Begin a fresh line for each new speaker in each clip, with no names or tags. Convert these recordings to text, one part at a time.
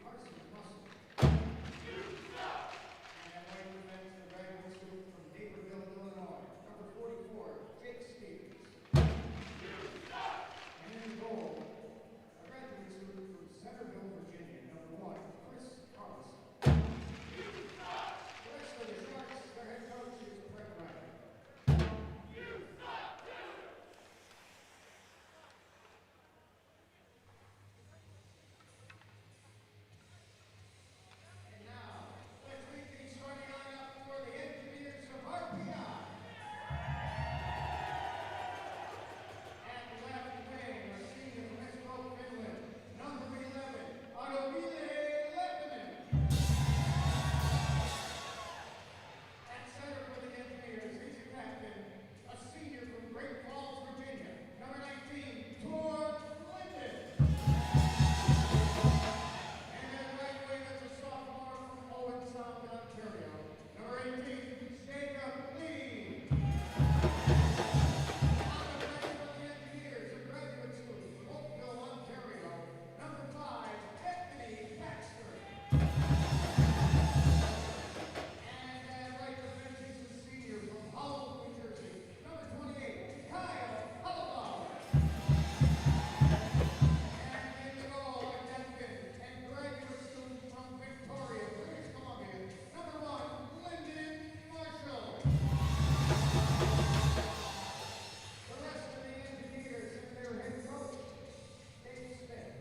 Carson Musser. And at right defense, the graduate student from Naperville, Illinois, number 44, Jake Stevens. And in goal, a graduate student from Centerville, Virginia, number 1, Chris Carson. The rest of the Sharks, their head coach is Brett Ryder. And now, let's meet the starting lineup for the engineers of RPI. At left wing, a senior from Espoo, Finland, number 11, Autovile Leppinen. At center for the engineers, he's a captain, a senior from Great Falls, Virginia, number 19, Tor Linden. And at right wing is a sophomore from Owen Sound, Ontario, number 18, Jacob Lee. On the bench for the engineers, a graduate student from Oakville, Ontario, number 5, Anthony Baxter. And at right defense, he's a senior from Hollow, New Jersey, number 28, Kyle Hullabauer. And in the goal, a captain and graduate student from Victoria, British Columbia, number 1, Lyndon Marshall. The rest of the engineers and their head coach, Dave Smith.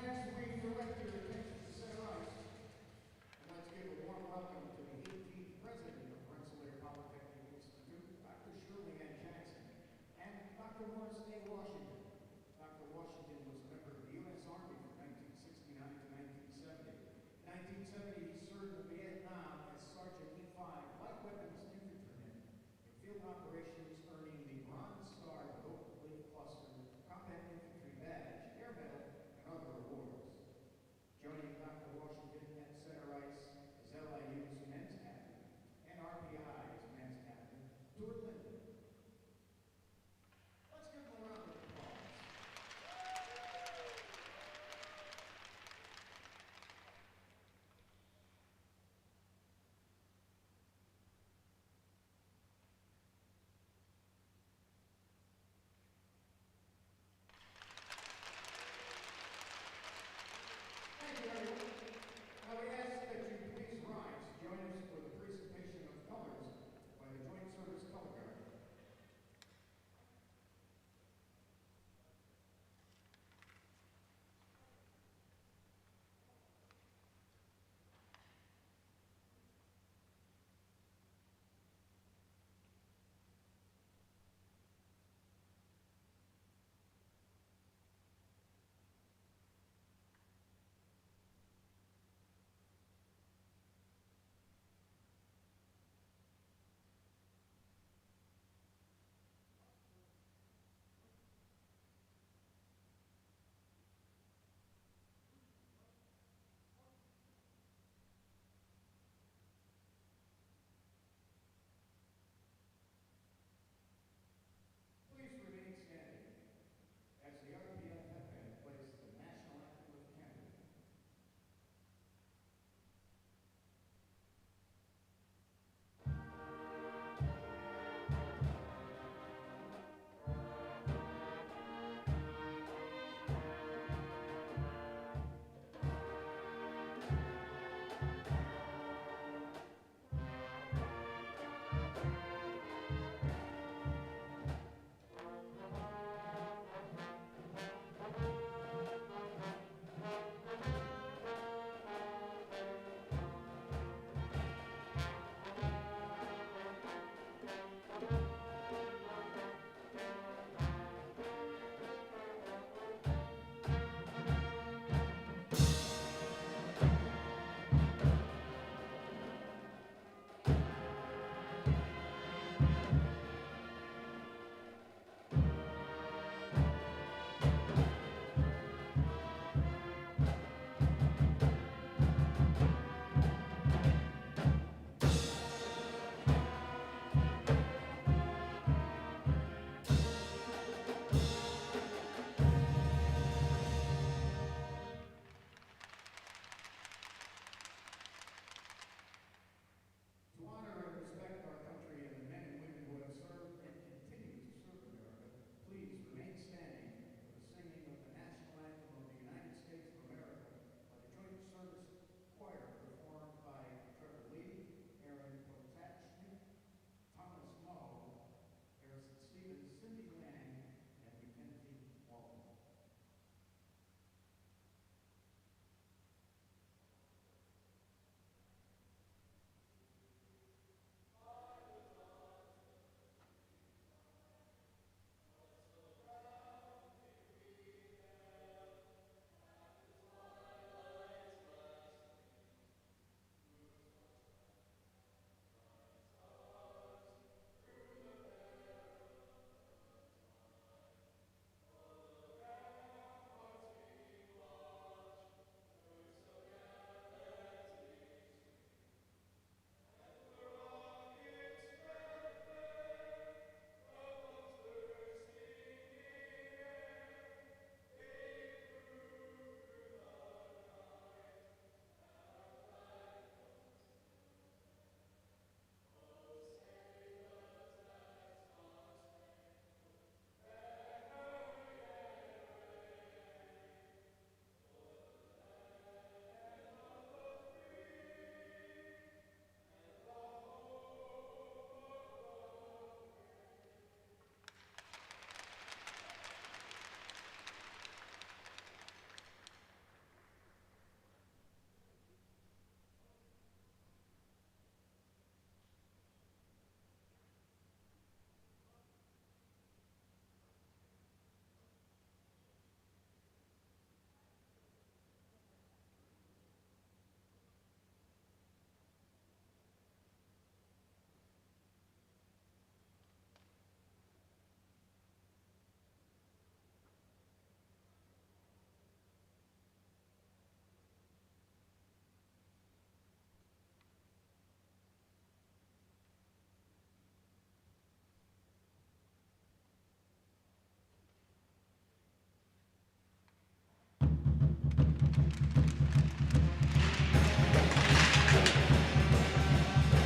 Trans Wing Director, attention to center ice. And let's give a warm welcome to the 18th President of Rensselaer Polytechnic Institute, Dr. Shirley Ann Jackson, and Dr. Morris A. Washington. Dr. Washington was a member of the U.S. Army from 1969 to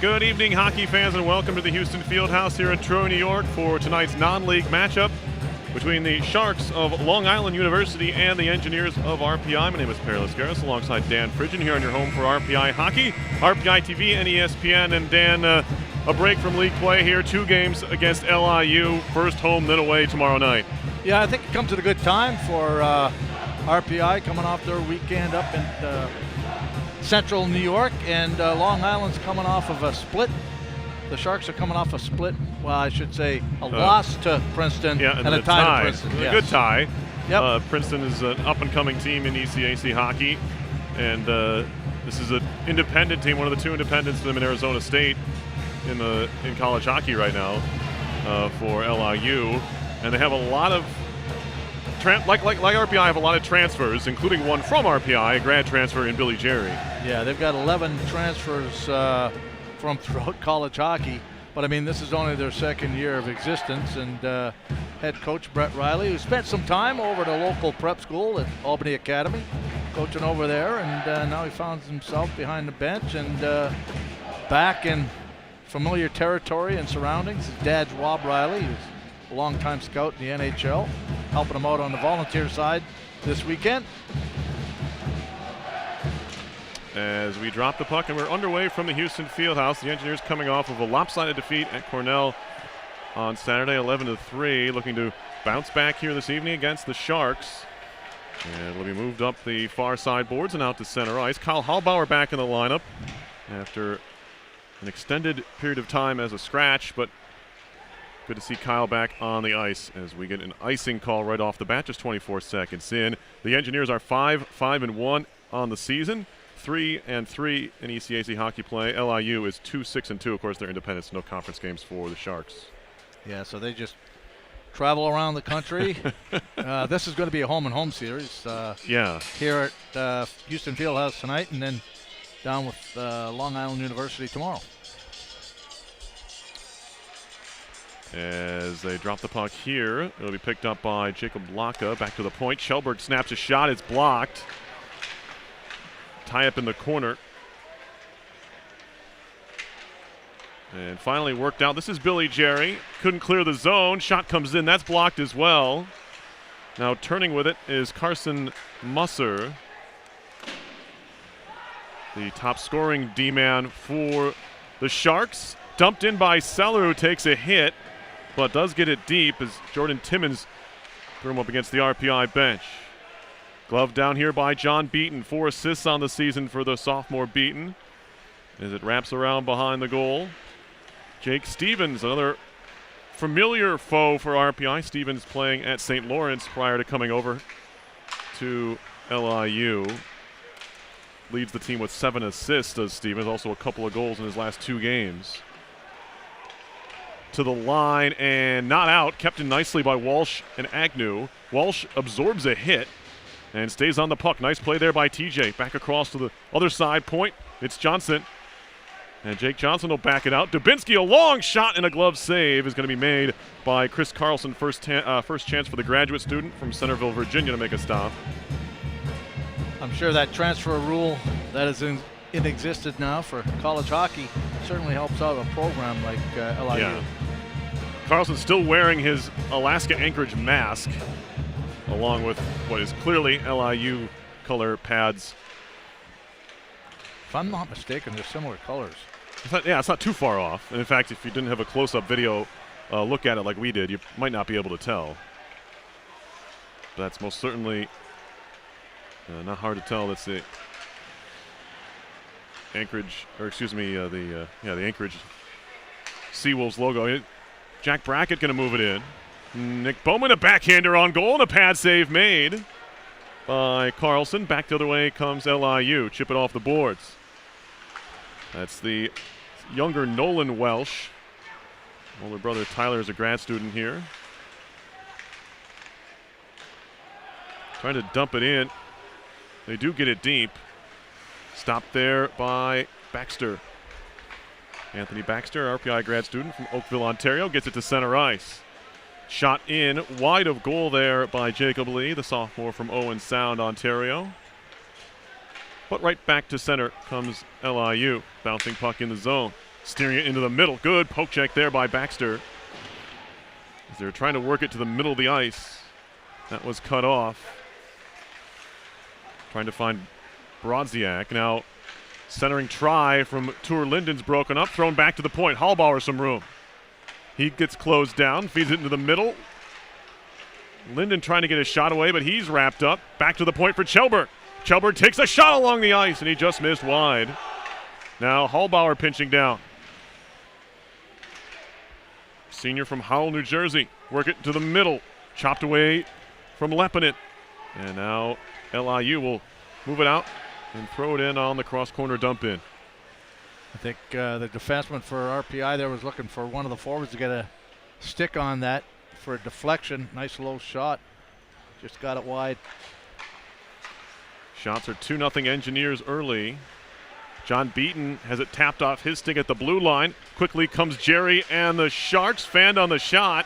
Good evening, hockey fans, and welcome to the Houston Fieldhouse here in Troy, New York for tonight's non-league matchup between the Sharks of Long Island University and the Engineers of RPI. My name is Perry Lascaris alongside Dan Pridgeon here on your home for RPI Hockey, RPI TV, and ESPN. And Dan, a break from league play here, 2 games against LIU, first home, then away tomorrow night.
Yeah, I think it comes at a good time for RPI coming off their weekend up in central New York, and Long Island's coming off of a split. The Sharks are coming off a split, well, I should say a loss to Princeton
and
a tie to Princeton.
A good tie.
Yep.
Princeton is an up-and-coming team in ECAC hockey, and this is an independent team, one of the 2 independents to them in Arizona State in college hockey right now for LIU, and they have a lot of like RPI have a lot of transfers, including one from RPI, a grad transfer in Billy Jerry.
Yeah, they've got 11 transfers from throughout college hockey, but I mean, this is only their 2nd year of existence, and head coach Brett Riley, who spent some time over at a local prep school at Albany Academy, coaching over there, and now he finds himself behind the bench and back in familiar territory and surroundings. His dad's Rob Riley, who's a longtime scout in the NHL, helping him out on the volunteer side this weekend.
As we drop the puck and we're underway from the Houston Fieldhouse, the Engineers coming off of a lopsided defeat at Cornell on Saturday, 11-3, looking to bounce back here this evening against the Sharks. And will be moved up the far side boards and out to center ice. Kyle Hallbauer back in the lineup after an extended period of time as a scratch, but good to see Kyle back on the ice as we get an icing call right off the bat, just 24 seconds in. The Engineers are 5-1 on the season, 3-3 in ECAC hockey play. LIU is 2-6-2. Of course, they're independents, no conference games for the Sharks.
Yeah, so they just travel around the country. This is going to be a home-and-home series. Here at Houston Fieldhouse tonight, and then down with Long Island University tomorrow.
As they drop the puck here, it'll be picked up by Jacob Laka. Back to the point. Schellberg snaps a shot. It's blocked. Tie up in the corner. And finally worked out. This is Billy Jerry. Couldn't clear the zone. Shot comes in. That's blocked as well. Now turning with it is Carson Musser, the top scoring D-man for the Sharks. Dumped in by Seller, who takes a hit, but does get it deep as Jordan Timmons threw him up against the RPI bench. Glove down here by John Beaton. 4 assists on the season for the sophomore Beaton as it wraps around behind the goal. Jake Stevens, another familiar foe for RPI. Stevens playing at St. Lawrence prior to coming over to LIU. Leads the team with 7 assists, does Stevens. Also a couple of goals in his last 2 games. To the line and not out. Kept in nicely by Walsh and Agnew. Walsh absorbs a hit and stays on the puck. Nice play there by TJ. Back across to the other side point. It's Johnson. And Jake Johnson will back it out. Dubinsky, a long shot and a glove save is going to be made by Chris Carlson. First chance for the graduate student from Centerville, Virginia to make a stop.
I'm sure that transfer rule that is in existence now for college hockey certainly helps out a program like LIU.
Yeah. Carlson's still wearing his Alaska Anchorage mask, along with what is clearly LIU color pads.
If I'm not mistaken, they're similar colors.
It's not too far off. And in fact, if you didn't have a close-up video look at it like we did, you might not be able to tell. But that's most certainly not hard to tell. That's the Anchorage, or excuse me, the Anchorage Seawolves logo. Jack Brackett going to move it in. Nick Bowman, a backhander on goal, and a pad save made by Carlson. Back the other way comes LIU. Chip it off the boards. That's the younger Nolan Welsh. Older brother Tyler is a grad student here. Trying to dump it in. They do get it deep. Stopped there by Baxter. Anthony Baxter, RPI grad student from Oakville, Ontario, gets it to center ice. Shot in, wide of goal there by Jacob Lee, the sophomore from Owen Sound, Ontario. But right back to center comes LIU. Bouncing puck in the zone. steering it into the middle. Good poke check there by Baxter. As they're trying to work it to the middle of the ice. That was cut off. Trying to find Brodziak. Now, centering try from Tour Linden's broken up. Thrown back to the point. Hallbauer some room. He gets closed down. Feeds it into the middle. Linden trying to get a shot away, but he's wrapped up. Back to the point for Kjellberg. Kjellberg takes a shot along the ice, and he just missed wide. Now Hallbauer pinching down. Senior from Howell, New Jersey. Work it to the middle. Chopped away from Lepinen. And now LIU will move it out and throw it in on the cross-corner dump-in.
I think the defenseman for RPI there was looking for one of the forwards to get a stick on that for a deflection. Nice low shot. Just got it wide.
Shots are 2-0 Engineers early. John Beaton has it tapped off his stick at the blue line. Quickly comes Jerry, and the Sharks fanned on the shot.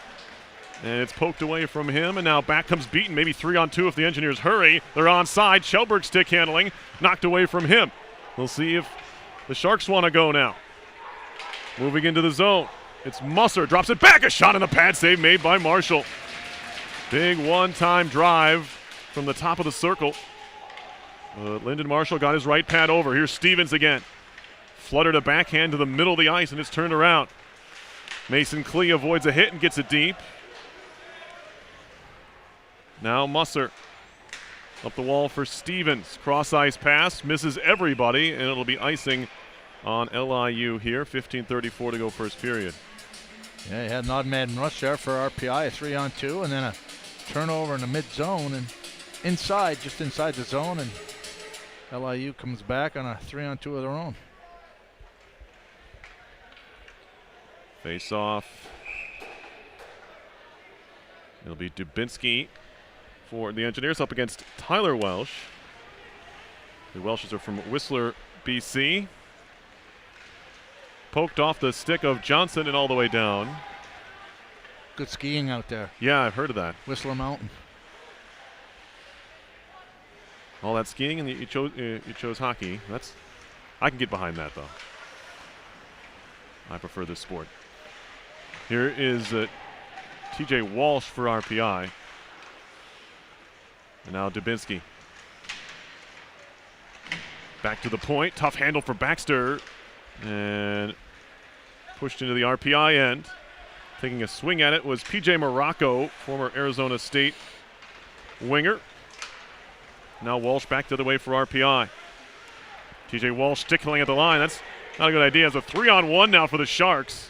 And it's poked away from him, and now back comes Beaton. Maybe 3-on-2 if the Engineers hurry. They're onside. Kjellberg stick handling, knocked away from him. We'll see if the Sharks want to go now. Moving into the zone. It's Musser, drops it back. A shot in the pad, save made by Marshall. Big one-time drive from the top of the circle. Lyndon Marshall got his right pad over. Here's Stevens again. Fluttered a backhand to the middle of the ice, and it's turned around. Mason Klee avoids a hit and gets it deep. Now Musser up the wall for Stevens. Cross-ice pass, misses everybody, and it'll be icing on LIU here. 15:34 to go first period.
Yeah, he had an odd man rush there for RPI, a 3-on-2, and then a turnover in the mid-zone and inside, just inside the zone, and LIU comes back on a 3-on-2 of their own.
Face off. It'll be Dubinsky for the Engineers up against Tyler Welsh. The Welshes are from Whistler, BC. Poked off the stick of Johnson and all the way down.
Good skiing out there.
Yeah, I've heard of that.
Whistler Mountain.
All that skiing, and you chose hockey. I can get behind that, though. I prefer this sport. Here is TJ Walsh for RPI. And now Dubinsky. Back to the point. Tough handle for Baxter. And pushed into the RPI end. Taking a swing at it was PJ Morocco, former Arizona State winger. Now Walsh back the other way for RPI. TJ Walsh stickling at the line. That's not a good idea. It's a 3-on-1 now for the Sharks.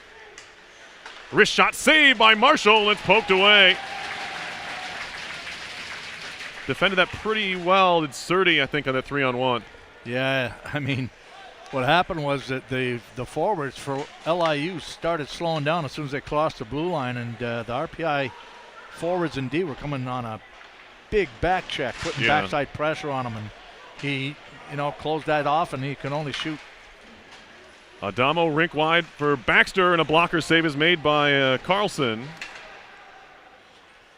Wrist shot saved by Marshall. It's poked away. Defended that pretty well. It's Surdy, I think, on that 3-on-1.
Yeah, I mean, what happened was that the forwards for LIU started slowing down as soon as they crossed the blue line, and the RPI forwards and D were coming on a big back check, putting backside pressure on him, and he, closed that off, and he can only shoot.
Adamo rink wide for Baxter, and a blocker save is made by Carlson.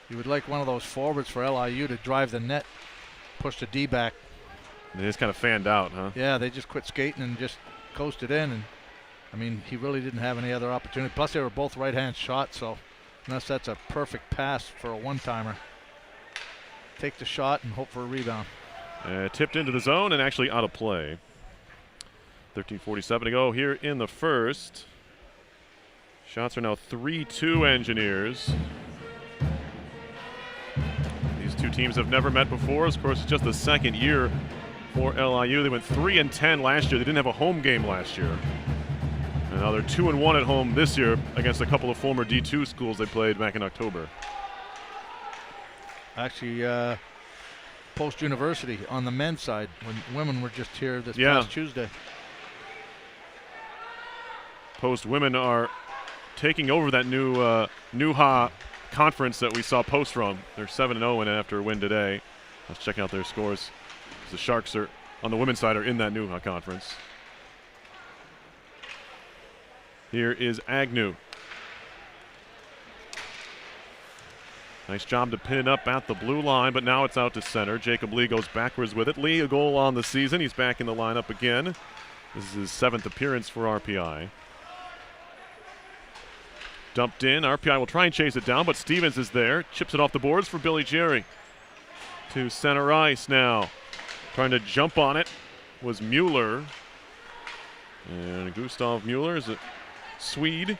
You would like one of those forwards for LIU to drive the net, push the D back.
They just kind of fanned out, huh?
Yeah, they just quit skating and just coasted in, and I mean, he really didn't have any other opportunity. Plus, they were both right-hand shots, so unless that's a perfect pass for a one-timer, take the shot and hope for a rebound.
Tipped into the zone and actually out of play. 13:47 to go here in the first. Shots are now 3-2 Engineers. These two teams have never met before. Of course, it's just the second year for LIU. They went 3-10 last year. They didn't have a home game last year. And now they're 2-1 at home this year against a couple of former D2 schools they played back in October.
Actually, post-university on the men's side when women were just here this past Tuesday.
Post-women are taking over that new NUHA conference that we saw Post from. They're 7-0 and after a win today. Let's check out their scores. The Sharks are on the women's side are in that NUHA conference. Here is Agnew. Nice job to pin it up at the blue line, but now it's out to center. Jacob Lee goes backwards with it. Lee, a goal on the season. He's back in the lineup again. This is his 7th appearance for RPI. Dumped in. RPI will try and chase it down, but Stevens is there. Chips it off the boards for Billy Jerry. To center ice now. Trying to jump on it was Mueller. And Gustav Mueller is a Swede.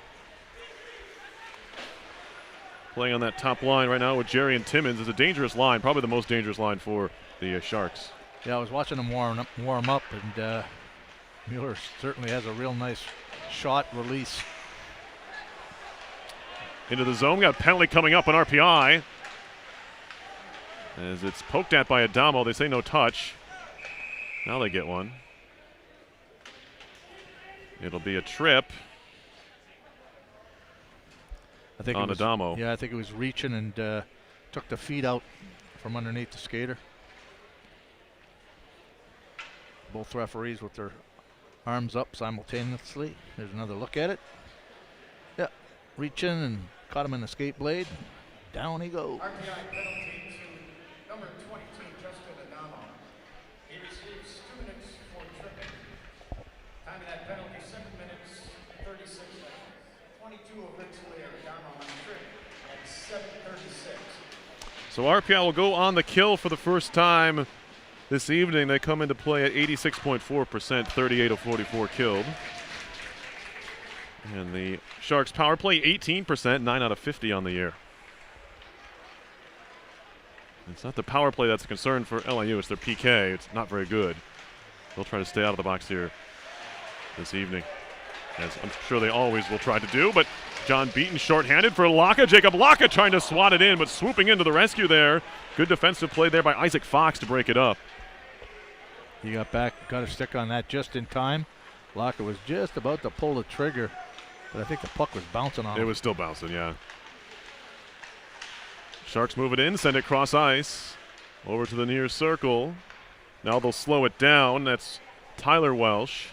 Playing on that top line right now with Jerry and Timmins. Is a dangerous line, probably the most dangerous line for the Sharks.
Yeah, I was watching them warm up, and Mueller certainly has a real nice shot release.
Into the zone. We got a penalty coming up on RPI. As it's poked at by Adamo. They say no touch. Now they get one. It'll be a trip.
I think
on Adamo.
Yeah, I think it was reaching and took the feet out from underneath the skater. Both referees with their arms up simultaneously. There's another look at it. Yeah, reaching and caught him in the skate blade. Down he goes.
RPI penalty to number 22, Justin Adamo. He receives 2 minutes for tripping. Time of that penalty, 7 minutes, 36 seconds. 22 of Rensselaer Adamo on the trip at 7:36.
So RPI will go on the kill for the first time this evening. They come into play at 86.4%, 38 of 44 killed. And the Sharks power play 18%, 9 out of 50 on the year. It's not the power play that's a concern for LIU, it's their PK. It's not very good. They'll try to stay out of the box here this evening, as I'm sure they always will try to do. But John Beaton shorthanded for Laka. Jacob Laka trying to swat it in, but swooping into the rescue there. Good defensive play there by Isaac Fox to break it up.
He got back, got a stick on that just in time. Laka was just about to pull the trigger, but I think the puck was bouncing on him.
It was still bouncing, yeah. Sharks move it in, send it cross ice. Over to the near circle. Now they'll slow it down. That's Tyler Walsh.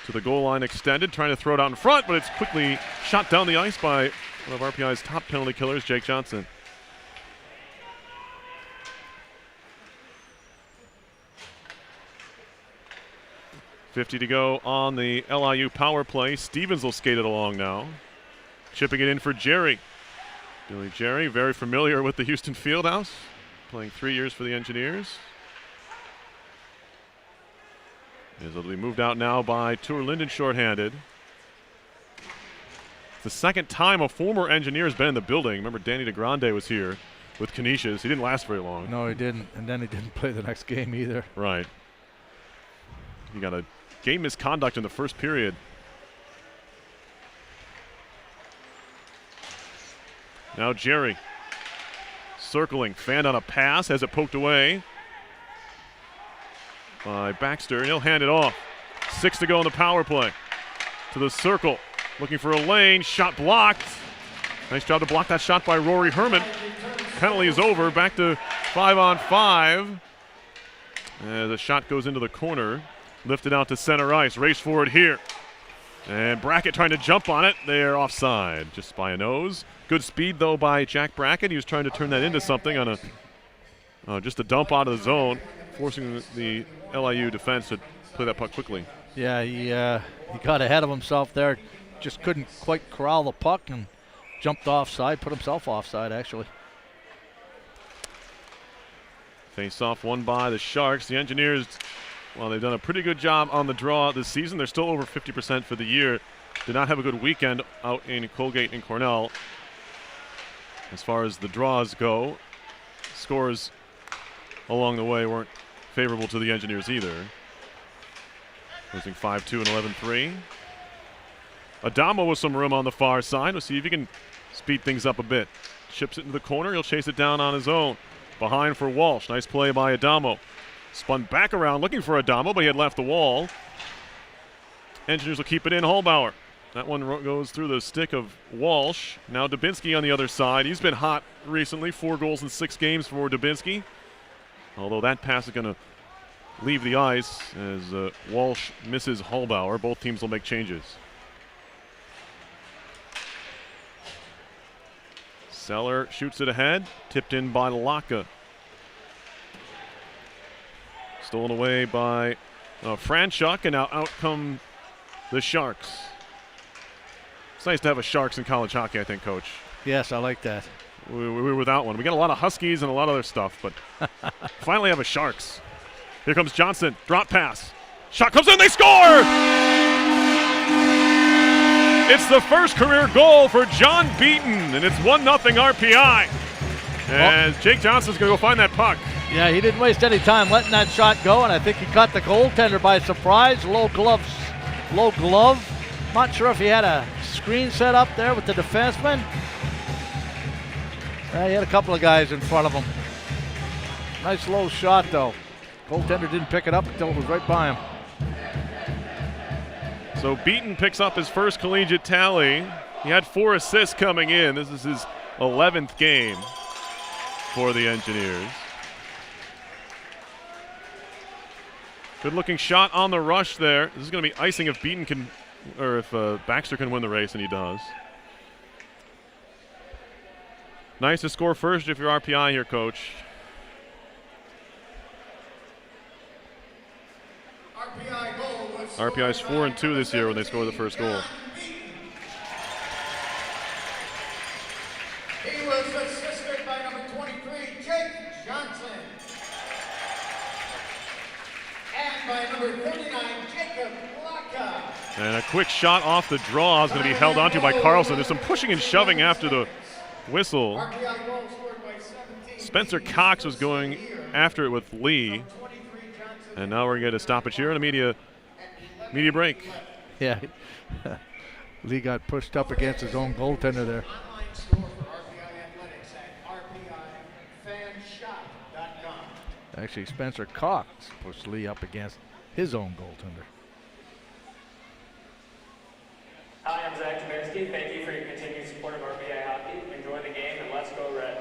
To the goal line extended, trying to throw it out in front, but it's quickly shot down the ice by one of RPI's top penalty killers, Jake Johnson. .50 to go on the LIU power play. Stevens will skate it along now. Chipping it in for Jerry. Billy Jerry, very familiar with the Houston Fieldhouse, playing 3 years for the Engineers. As it'll be moved out now by Tour Linden shorthanded. It's the second time a former Engineer has been in the building. Remember, Danny DeGrande was here with Canisius. He didn't last very long.
No, he didn't, and then he didn't play the next game either.
Right. He got a game misconduct in the first period. Now Jerry circling, fanned on a pass, has it poked away by Baxter, and he'll hand it off. 6 to go in the power play. To the circle, looking for a lane, shot blocked. Nice job to block that shot by Rory Herman. Penalty is over, back to 5-on-5. As the shot goes into the corner, lifted out to center ice, race forward here. And Brackett trying to jump on it. They're offside, just by a nose. Good speed, though, by Jack Brackett. He was trying to turn that into something on a just a dump out of the zone, forcing the LIU defense to play that puck quickly.
Yeah, he got ahead of himself there. Just couldn't quite corral the puck and jumped offside, put himself offside, actually.
Face-off won by the Sharks. The Engineers, well, they've done a pretty good job on the draw this season. They're still over 50% for the year. Did not have a good weekend out in Colgate and Cornell. As far as the draws go, scores along the way weren't favorable to the Engineers either. Losing 5-2 and 11-3. Adamo with some room on the far side. We'll see if he can speed things up a bit. Chips it into the corner. He'll chase it down on his own. Behind for Walsh. Nice play by Adamo. Spun back around looking for Adamo, but he had left the wall. Engineers will keep it in. Hallbauer. That one goes through the stick of Walsh. Now Dubinsky on the other side. He's been hot recently. 4 goals in 6 games for Dubinsky. Although that pass is going to leave the ice as Walsh misses Hallbauer. Both teams will make changes. Seller shoots it ahead. Tipped in by Laka. Stolen away by Franchuk, and now out come the Sharks. It's nice to have a Sharks in college hockey, I think, Coach.
Yes, I like that.
We were without one. We got a lot of Huskies and a lot of other stuff, but finally have a Sharks. Here comes Johnson. Drop pass. Shot comes in. They score! It's the first career goal for John Beaton, and it's 1-0 RPI. And Jake Johnson's going to go find that puck.
Yeah, he didn't waste any time letting that shot go, and I think he caught the goaltender by surprise. Low glove. Not sure if he had a screen set up there with the defenseman. He had a couple of guys in front of him. Nice low shot, though. Goaltender didn't pick it up until it was right by him.
So Beaton picks up his first collegiate tally. He had 4 assists coming in. This is his 11th game for the Engineers. Good looking shot on the rush there. This is going to be icing if Beaton can, or if Baxter can win the race, and he does. Nice to score first if you're RPI here, Coach. RPI's 4-2 this year when they score the first goal.
He was assisted by number 23, Jake Johnson. And by number 39, Jacob Laka.
And a quick shot off the draw is going to be held onto by Carlson. There's some pushing and shoving after the whistle. Spencer Cox was going after it with Lee. And now we're going to get a stoppage here and a media break.
Yeah. Lee got pushed up against his own goaltender there.
Online store for RPI Athletics at RPIFanshop.com.
Actually, Spencer Cox pushed Lee up against his own goaltender.
Hi, I'm Zach Chmersky. Thank you for your continued support of RPI hockey. Enjoy the game and let's go Red.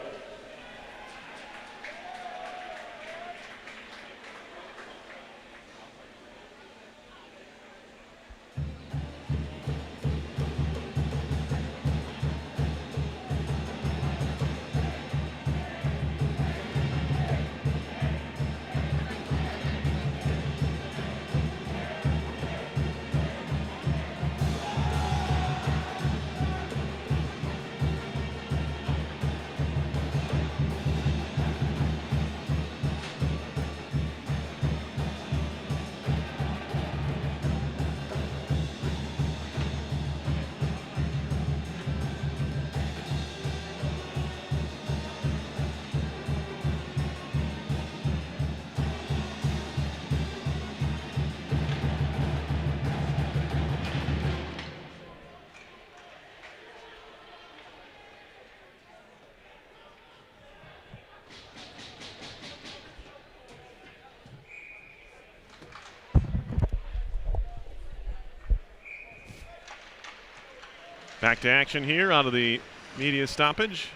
Back to action here out of the media stoppage.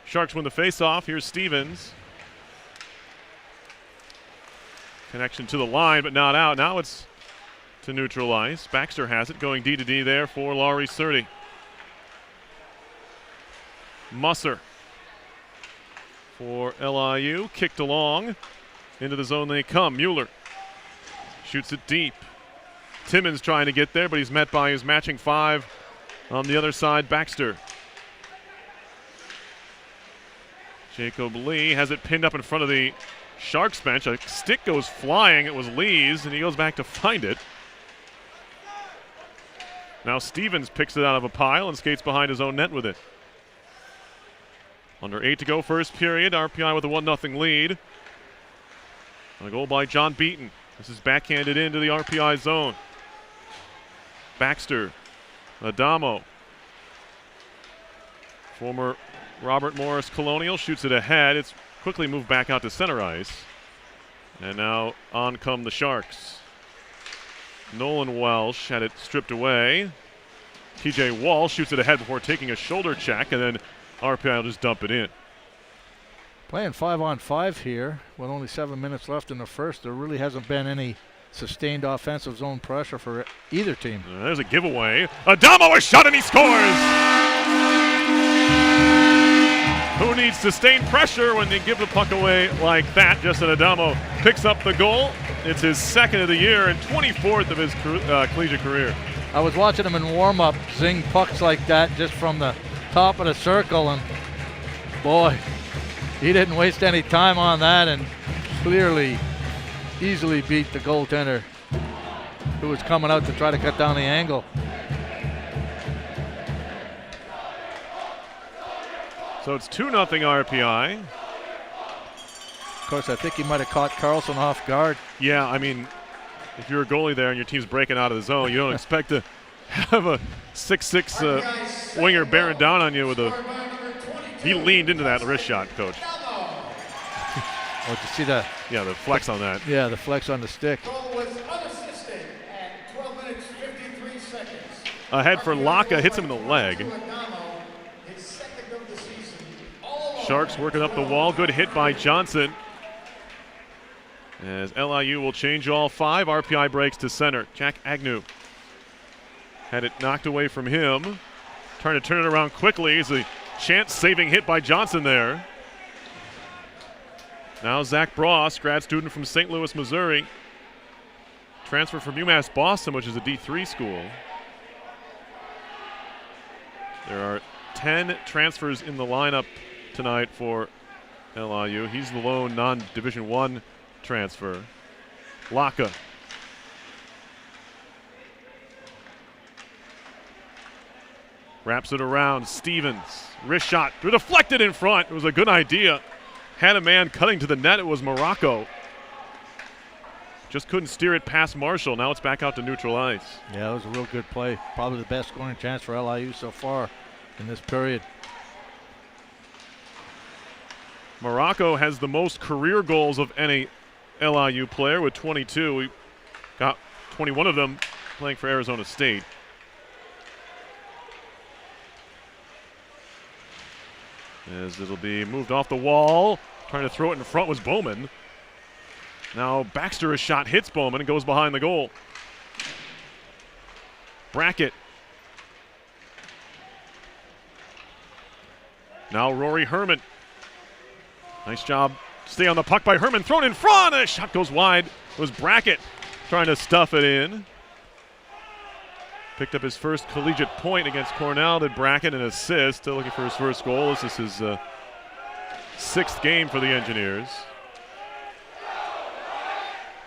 Sharks win the face-off. Here's Stevens. Connection to the line, but not out. Now it's to neutral ice. Baxter has it, going D to D there for Laurie Surtee. Musser for LIU, kicked along. Into the zone they come. Mueller shoots it deep. Timmins trying to get there, but he's met by his matching 5 on the other side, Baxter. Jacob Lee has it pinned up in front of the Sharks bench. A stick goes flying. It was Lee's, and he goes back to find it. Now Stevens picks it out of a pile and skates behind his own net with it. Under 8 to go, first period. RPI with a 1-0 lead. And a goal by John Beaton. This is backhanded into the RPI zone. Baxter. Adamo. Former Robert Morris Colonial shoots it ahead. It's quickly moved back out to center ice. And now on come the Sharks. Nolan Walsh had it stripped away. TJ Walsh shoots it ahead before taking a shoulder check, and then RPI will just dump it in.
Playing 5-on-5 here with only 7 minutes left in the first. There really hasn't been any sustained offensive zone pressure for either team.
There's a giveaway. Adamo a shot and he scores! Who needs sustained pressure when they give the puck away like that? Justin Adamo picks up the goal. It's his 2nd of the year and 24th of his collegiate career.
I was watching him in warm-up zing pucks like that just from the top of the circle, and boy, he didn't waste any time on that and clearly easily beat the goaltender who was coming out to try to cut down the angle.
So it's 2-0 RPI.
Of course, I think he might have caught Carlson off guard.
Yeah, I mean, if you're a goalie there and your team's breaking out of the zone, you don't expect to have a 6'6" winger bearing down on you with a. He leaned into that wrist shot, Coach.
Oh, did you see that?
Yeah, the flex on that.
Yeah, the flex on the stick.
Goal was unassisted at 12 minutes 53 seconds.
Ahead for Laka, hits him in the leg.
His second of the season. All alone.
Sharks working up the wall. Good hit by Johnson. As LIU will change all 5. RPI breaks to center. Jack Agnew had it knocked away from him. Trying to turn it around quickly. It's a chance-saving hit by Johnson there. Now Zach Bross, grad student from St. Louis, Missouri. Transfer from UMass Boston, which is a D3 school. There are 10 transfers in the lineup tonight for LIU. He's the lone non-Division I transfer. Laka. Wraps it around. Stevens. Wrist shot. Deflected in front. It was a good idea. Had a man cutting to the net. It was Morocco. Just couldn't steer it past Marshall. Now it's back out to neutral ice.
Yeah, it was a real good play. Probably the best scoring chance for LIU so far in this period.
Morocco has the most career goals of any LIU player with 22. We got 21 of them playing for Arizona State. As it'll be moved off the wall. Trying to throw it in front was Bowman. Now Baxter, a shot hits Bowman and goes behind the goal. Brackett. Now Rory Herman. Nice job. Stay on the puck by Herman. Thrown in front. And a shot goes wide. It was Brackett trying to stuff it in. Picked up his first collegiate point against Cornell. Did Brackett an assist. Still looking for his first goal. This is his 6th game for the Engineers.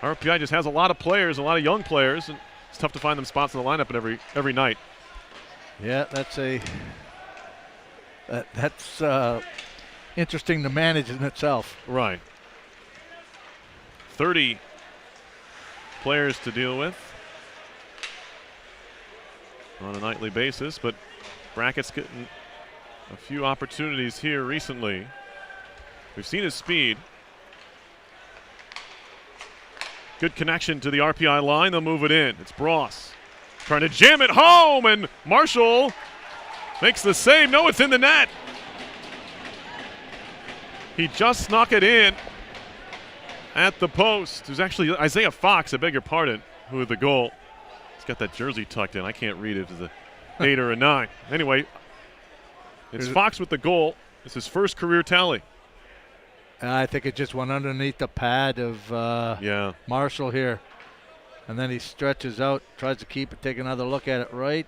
RPI just has a lot of players, a lot of young players, and it's tough to find them spots in the lineup every night.
Yeah, that's interesting to manage in itself.
Right. 30 players to deal with on a nightly basis, but Brackett's getting a few opportunities here recently. We've seen his speed. Good connection to the RPI line. They'll move it in. It's Bross trying to jam it home, and Marshall makes the save. No, it's in the net. He just snuck it in at the post. It was actually Isaiah Fox, I beg your pardon, who had the goal. He's got that jersey tucked in. I can't read if it's an 8 or a 9. Anyway, it's Fox with the goal. It's his first career tally.
I think it just went underneath the pad of Marshall here. And then he stretches out, tries to keep it, take another look at it right.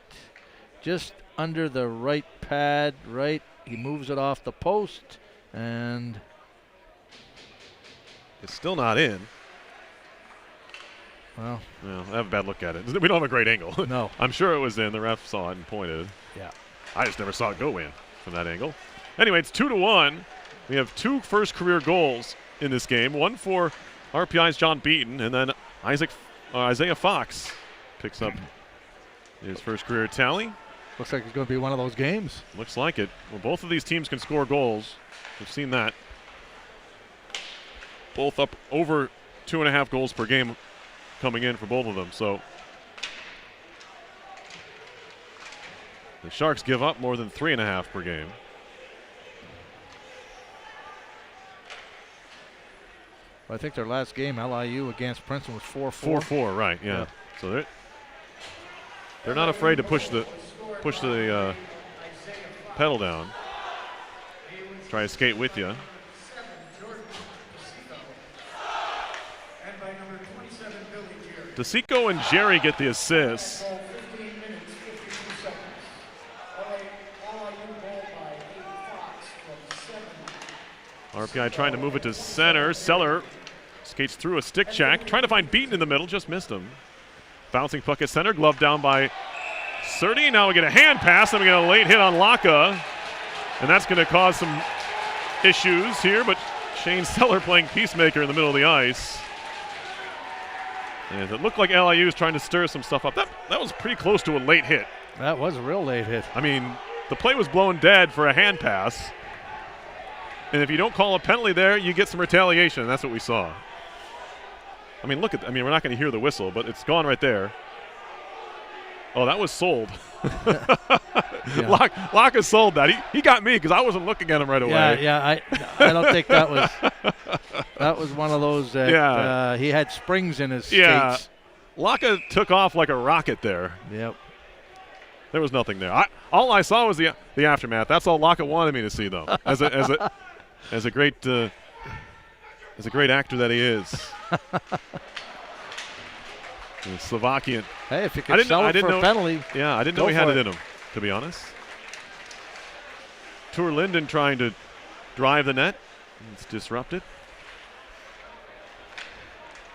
Just under the right pad, right. He moves it off the post, and
it's still not in.
Well,
I have a bad look at it. We don't have a great angle.
No.
I'm sure it was in. The ref saw it and pointed.
Yeah.
I just never saw it go in from that angle. Anyway, it's 2-1. We have 2 first career goals in this game. One for RPI's John Beaton, and then Isaiah Fox picks up his first career tally.
Looks like it's going to be one of those games.
Looks like it. Well, both of these teams can score goals. We've seen that. Both up over 2.5 goals per game coming in for both of them. So the Sharks give up more than 3.5 per game.
I think their last game, LIU against Princeton, was 4-4.
4-4, right? Yeah. So they're not afraid to push the pedal down. Try to skate with you. DeSico and Jerry get the assists. RPI trying to move it to center. Seller skates through a stick check, trying to find Beaton in the middle, just missed him. Bouncing puck at center, glove down by Surdy. Now we get a hand pass, and we get a late hit on Laka. And that's going to cause some issues here, but Shane Seller playing peacemaker in the middle of the ice. And it looked like LIU was trying to stir some stuff up. That was pretty close to a late hit.
That was a real late hit.
I mean, the play was blown dead for a hand pass. And if you don't call a penalty there, you get some retaliation, and that's what we saw. I mean, look at, we're not going to hear the whistle, but it's gone right there. Oh, that was sold. Laka sold that. He got me because I wasn't looking at him right away.
Yeah. I don't think that was one of those that he had springs in his skates.
Laka took off like a rocket there.
Yep.
There was nothing there. All I saw was the aftermath. That's all Laka wanted me to see, though. As a great actor that he is. Slovakian.
Hey, if you can sell it for a penalty.
Yeah, I didn't know he had it in him, to be honest. Tor Linden trying to drive the net. It's disrupted.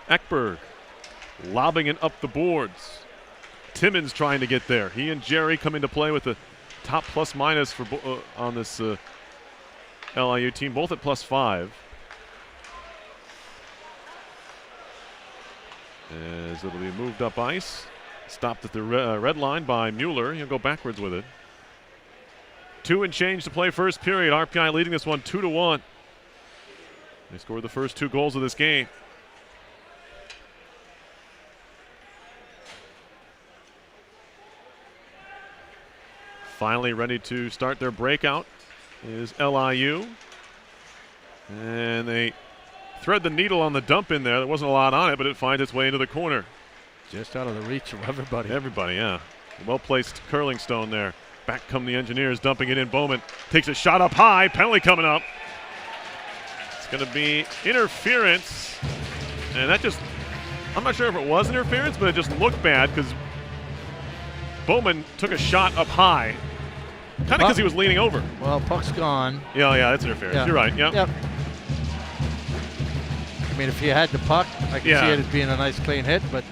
Ekberg lobbing it up the boards. Timmins trying to get there. He and Jerry come into play with the top plus-minus for on this LIU team, both at +5. As it'll be moved up ice. Stopped at the red line by Mueller. He'll go backwards with it. 2 and change to play first period. RPI leading this one 2-1. They scored the first 2 goals of this game. Finally ready to start their breakout is LIU. And they thread the needle on the dump in there. There wasn't a lot on it, but it finds its way into the corner.
Just out of the reach of everybody.
Everybody, yeah. Well-placed curling stone there. Back come the Engineers, dumping it in. Bowman takes a shot up high. Penalty coming up. It's going to be interference. And that just, I'm not sure if it was interference, but it just looked bad because Bowman took a shot up high. Kind of because he was leaning over.
Well, puck's gone.
Yeah, that's interference.
Yeah.
You're right, yep.
I mean, if he had the puck, I could see it as being a nice clean hit, but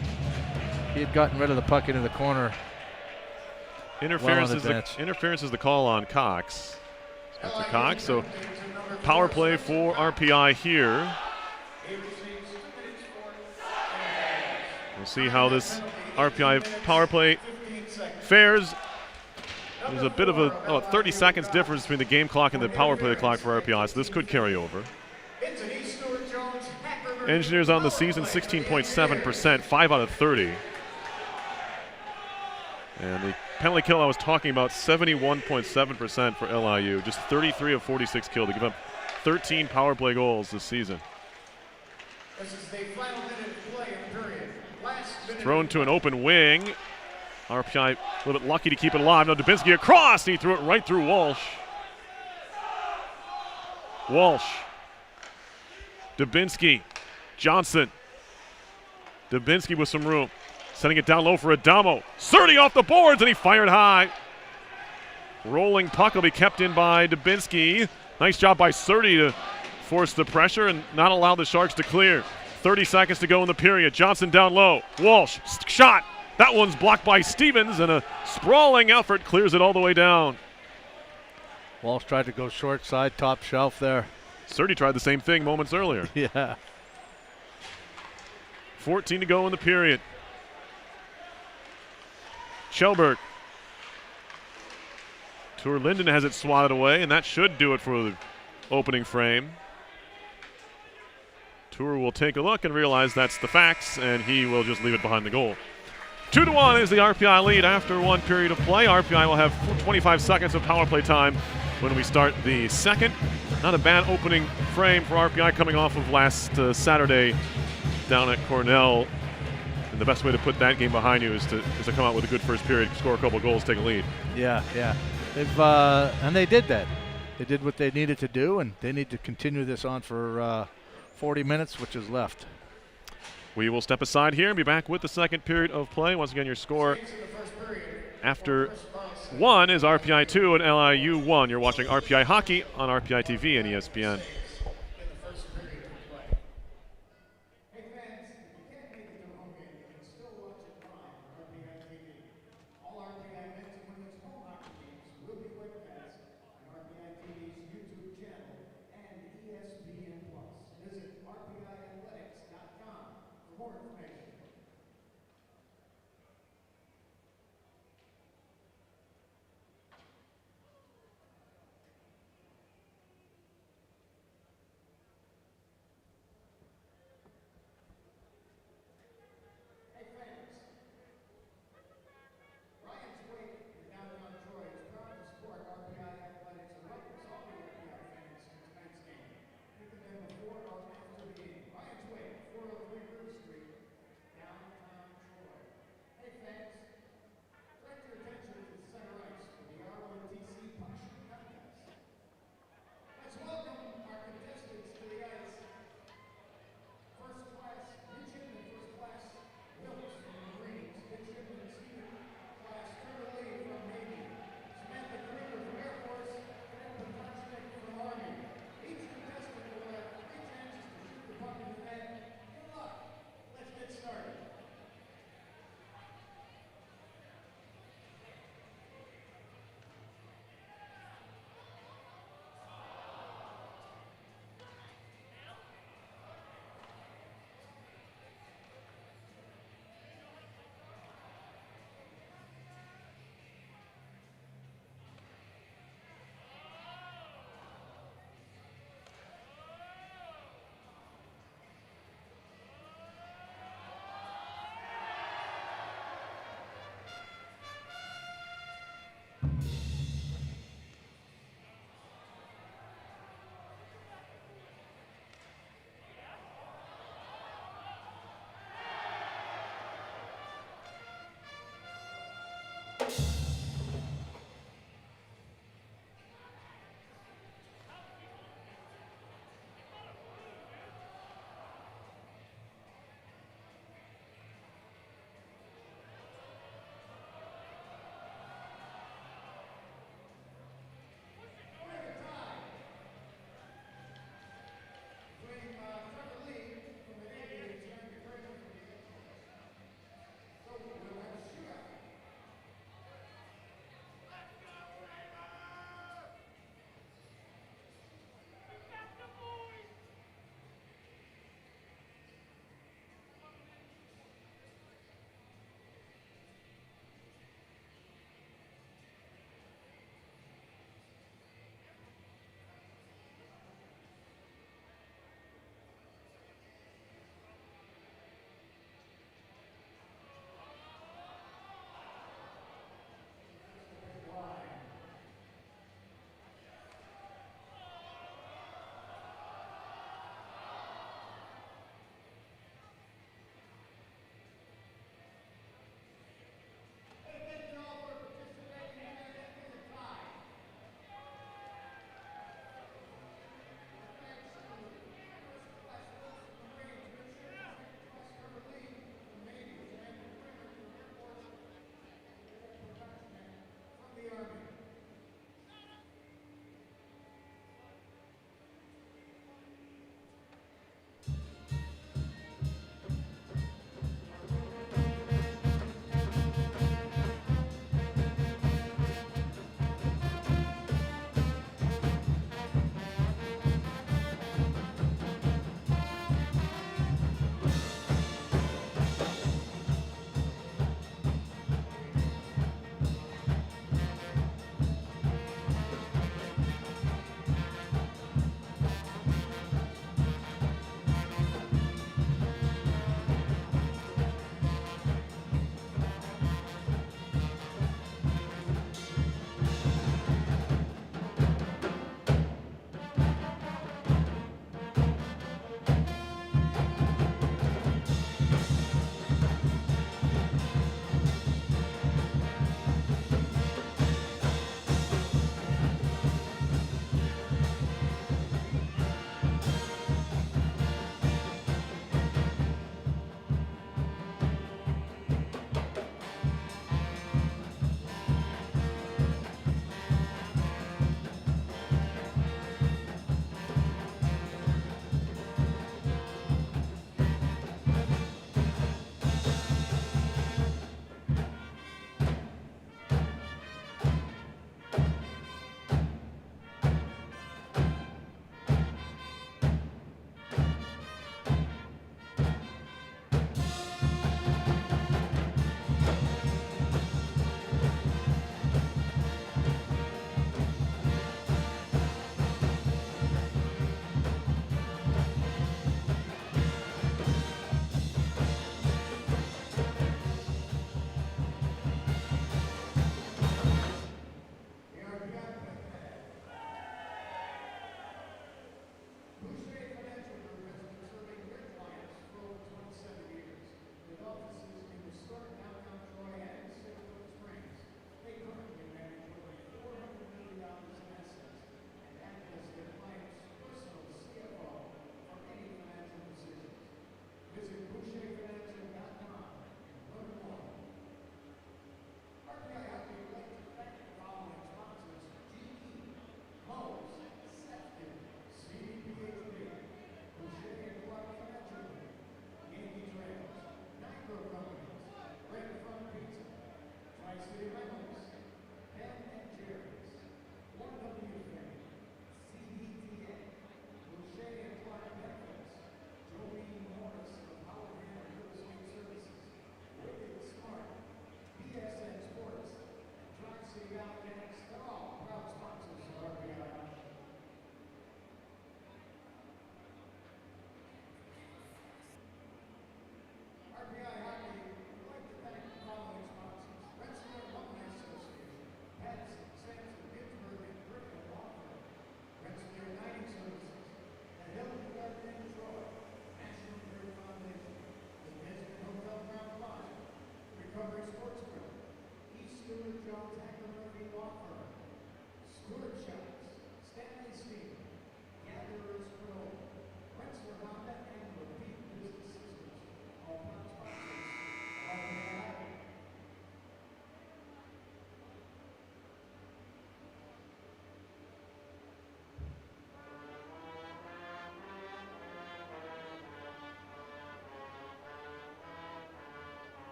he had gotten rid of the puck into the corner.
Interference is the call on Cox. Spencer Cox. So power play for RPI here. We'll see how this RPI power play fares. There's a bit of a 30 seconds difference between the game clock and the power play clock for RPI, so this could carry over. Engineers on the season, 16.7%, 5 out of 30. And the penalty kill I was talking about, 71.7% for LIU. Just 33 of 46 killed to give up 13 power play goals this season.
This is the final minute of play in period.
Thrown to an open wing. RPI a little bit lucky to keep it alive. Now Dubinsky across. He threw it right through Walsh. Dubinsky. Johnson. Dubinsky with some room. Sending it down low for Adamo. Surdy off the boards, and he fired high. Rolling puck will be kept in by Dubinsky. Nice job by Surdy to force the pressure and not allow the Sharks to clear. 30 seconds to go in the period. Johnson down low. Walsh, shot. That one's blocked by Stevens, and a sprawling effort clears it all the way down.
Walsh tried to go short side, top shelf there.
Surdy tried the same thing moments earlier.
Yeah.
14 to go in the period. Kjellberg. Tor Linden has it swatted away, and that should do it for the opening frame. Tor will take a look and realize that's the facts, and he will just leave it behind the goal. 2-1 is the RPI lead after 1 period of play. RPI will have 25 seconds of power play time when we start the second. Not a bad opening frame for RPI coming off of last Saturday down at Cornell. And the best way to put that game behind you is to come out with a good first period, score a couple goals, take a lead.
Yeah. And they did that. They did what they needed to do, and they need to continue this on for 40 minutes, which is left.
We will step aside here and be back with the second period of play. Once again, your score after 1 is RPI 2 and LIU 1. You're watching RPI Hockey on RPI TV and ESPN.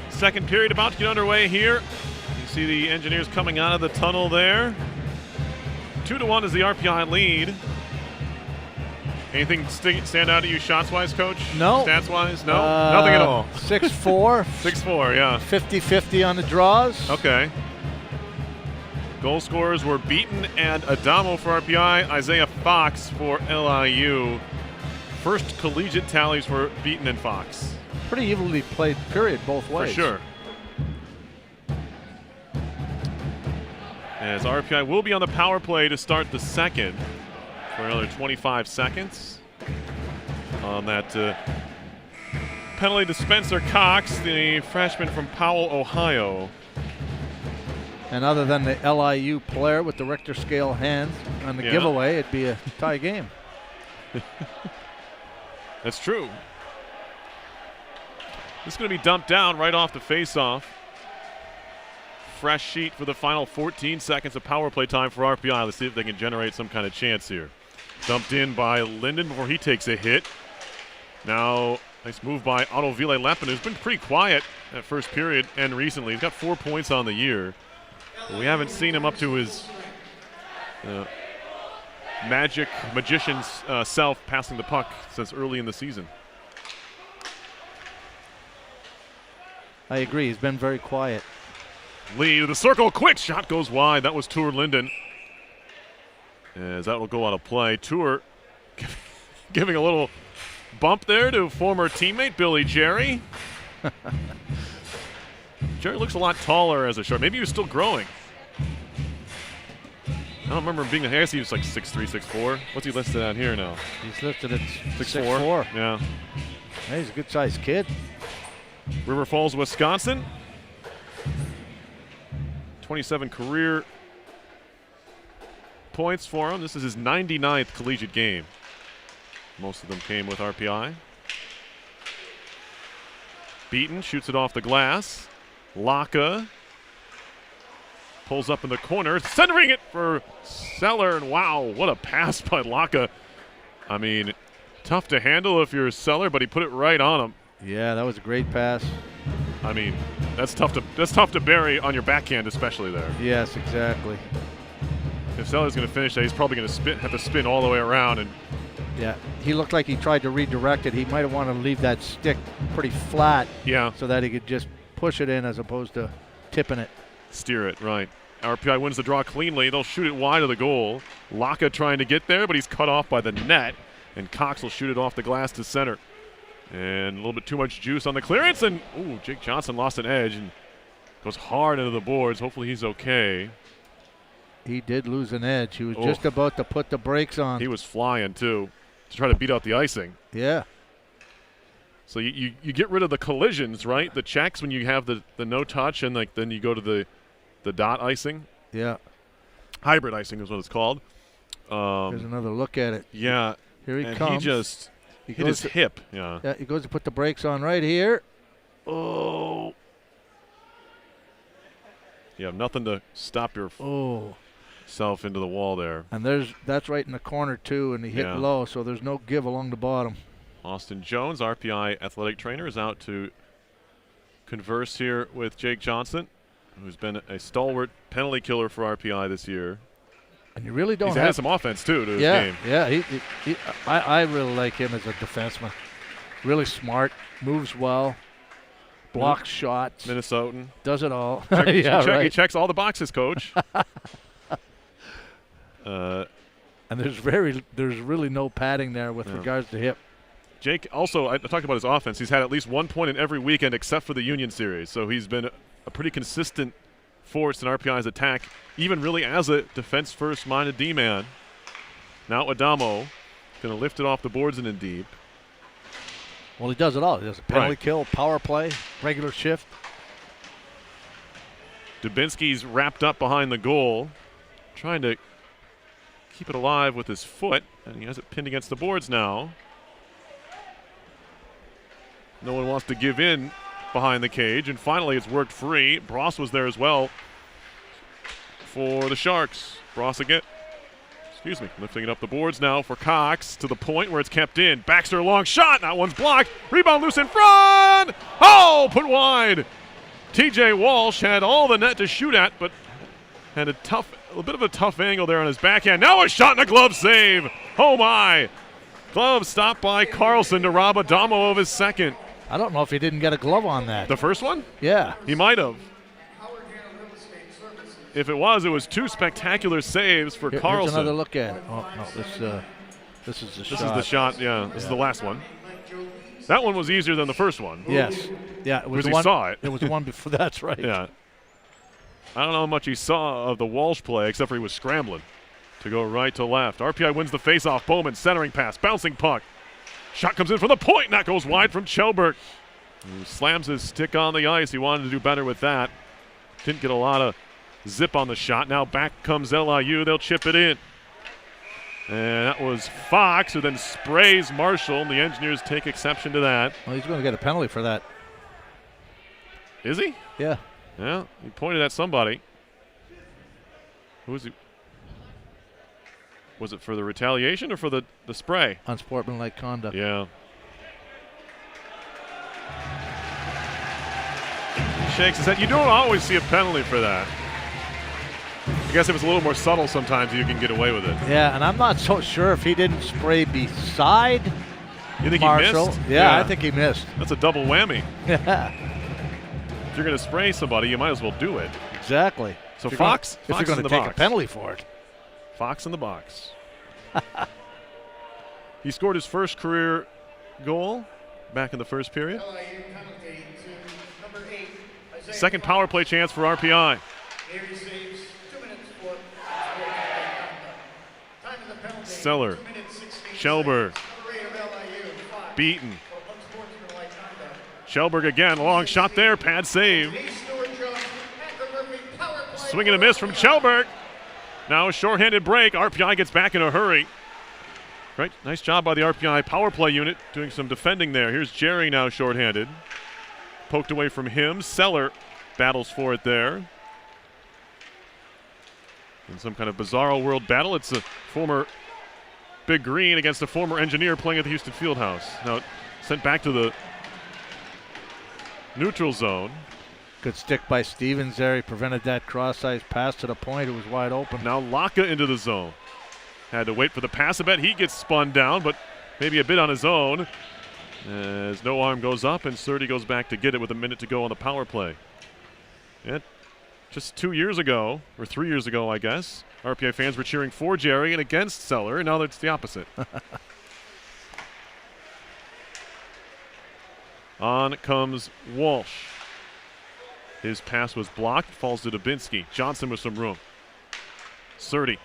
Second period about to get underway here. You see the Engineers coming out of the tunnel there. 2-1 is the RPI lead. Anything stand out to you shots-wise, Coach?
No.
Stats-wise? No? Nothing at all.
6-4.
6-4, yeah.
50-50 on the draws.
Okay. Goal scorers were Beaton and Adamo for RPI, Isaiah Fox for LIU. First collegiate tallies for Beaton and Fox.
Pretty evenly played period both ways.
For sure. As RPI will be on the power play to start the second for another 25 seconds. On that penalty to Spencer Cox, the freshman from Powell, Ohio.
And other than the LIU player with the Richter scale hands on the giveaway, it'd be a tie game.
That's true. This is going to be dumped down right off the face-off. Fresh sheet for the final 14 seconds of power play time for RPI. Let's see if they can generate some kind of chance here. Dumped in by Linden before he takes a hit. Now, nice move by Otto Ville-Leppen, who's been pretty quiet at first period and recently. He's got 4 points on the year. But we haven't seen him up to his magician's self passing the puck since early in the season.
I agree. He's been very quiet.
Lee to the circle, quick shot goes wide. That was Tour Linden. As that will go out of play. Tour giving a little bump there to former teammate Billy Jerry. Jerry looks a lot taller as a short. Maybe he was still growing. I don't remember him being, I guess he was like 6'3", 6'4". What's he listed at here now?
He's listed at
6'4". Yeah.
Hey, he's a good-sized kid.
River Falls, Wisconsin. 27 career points for him. This is his 99th collegiate game. Most of them came with RPI. Beaton shoots it off the glass. Laka pulls up in the corner, centering it for Seller, and wow, what a pass by Laka. I mean, tough to handle if you're a Seller, but he put it right on him.
Yeah, that was a great pass.
I mean, that's tough to bury on your backhand, especially there.
Yes, exactly.
If Seller's going to finish that, he's probably going to have to spin all the way around. And
yeah, he looked like he tried to redirect it. He might have wanted to leave that stick pretty flat, so that he could just push it in as opposed to tipping it.
Steer it, right. RPI wins the draw cleanly. They'll shoot it wide of the goal. Laka trying to get there, but he's cut off by the net, and Cox will shoot it off the glass to center. And a little bit too much juice on the clearance, and ooh, Jake Johnson lost an edge and goes hard into the boards. Hopefully he's okay.
He did lose an edge. He was just about to put the brakes on.
He was flying, too, to try to beat out the icing.
Yeah.
So you get rid of the collisions, right? The checks when you have the no touch, and like then you go to the dot icing.
Yeah.
Hybrid icing is what it's called.
There's another look at it.
Yeah.
Here he
and
comes.
He just hit his hip. Yeah.
Yeah, he goes to put the brakes on right here.
Oh. You have nothing to stop your self into the wall there.
And that's right in the corner too, and he hit low, so there's no give along the bottom.
Austin Jones, RPI athletic trainer, is out to converse here with Jake Johnson, who's been a stalwart penalty killer for RPI this year.
And you really don't
He's had some offense, too, to his game.
Yeah, I really like him as a defenseman. Really smart, moves well, blocks shots.
Minnesotan.
Does it all.
He checks all the boxes, Coach.
And there's really no padding there with regards to hip.
Jake also, I talked about his offense. He's had at least 1 point in every weekend except for the Union Series. So he's been a pretty consistent force in RPI's attack, even really as a defense-first minded D-man. Now Adamo going to lift it off the boards and in deep.
Well, he does it all. He does a penalty kill, power play, regular shift.
Dubinsky's wrapped up behind the goal, trying to keep it alive with his foot, and he has it pinned against the boards now. No one wants to give in behind the cage, and finally it's worked free. Bross was there as well for the Sharks. Bross again. Lifting it up the boards now for Cox to the point where it's kept in. Baxter, long shot. That one's blocked. Rebound loose in front. Oh, put wide. TJ Walsh had all the net to shoot at, but had a bit of a tough angle there on his backhand. Now a shot and a glove save. Oh my. Glove stopped by Carlson to rob Adamo of his second.
I don't know if he didn't get a glove on that.
The first one?
Yeah.
He might have. If it was 2 spectacular saves for Carlson.
Here's another look at it. Oh, no, this is the shot.
This is the shot, yeah. This is the last one. That one was easier than the first one.
Yes. Yeah, it was
because he saw it.
It was the one before. That's right.
Yeah. I don't know how much he saw of the Walsh play, except for he was scrambling to go right to left. RPI wins the faceoff. Bowman centering pass, bouncing puck. Shot comes in from the point, and that goes wide from Kjellberg, who slams his stick on the ice. He wanted to do better with that. Didn't get a lot of zip on the shot. Now back comes LIU. They'll chip it in. And that was Fox, who then sprays Marshall, and the Engineers take exception to that.
Well, he's going to get a penalty for that.
Is he?
Yeah.
Yeah, he pointed at somebody. Who was he? Was it for the retaliation or for the spray?
Unsportsmanlike conduct.
Yeah. He shakes his head. You don't always see a penalty for that. I guess if it's a little more subtle sometimes you can get away with it.
Yeah, and I'm not so sure if he didn't spray beside
You think
Marshall.
he missed?
Yeah, I think he missed.
That's a double whammy.
Yeah.
If you're going to spray somebody, you might as well do it.
Exactly.
So
if
Fox
you're going to take a penalty for it.
Fox in the box. He scored his first career goal back in the first period. Second power play chance for RPI. Seller, Kjellberg, beaten. Kjellberg again, long shot there, pad save. Swing and a miss from Kjellberg. Now a shorthanded break. RPI gets back in a hurry. Right, nice job by the RPI power play unit doing some defending there. Here's Jerry now shorthanded. Poked away from him. Seller battles for it there. In some kind of bizarro world battle, it's a former Big Green against a former Engineer playing at the Houston Fieldhouse. Now sent back to the neutral zone.
Good stick by Stevens there. He prevented that cross-ice pass to the point. It was wide open.
Now Laka into the zone. Had to wait for the pass a bit. He gets spun down, but maybe a bit on his own. As no arm goes up, and Surdy goes back to get it with a minute to go on the power play. And just 2 years ago, or 3 years ago, I guess, RPI fans were cheering for Jerry and against Seller, and now it's the opposite. On comes Walsh. His pass was blocked, falls to Dubinsky. Johnson with some room. Surdy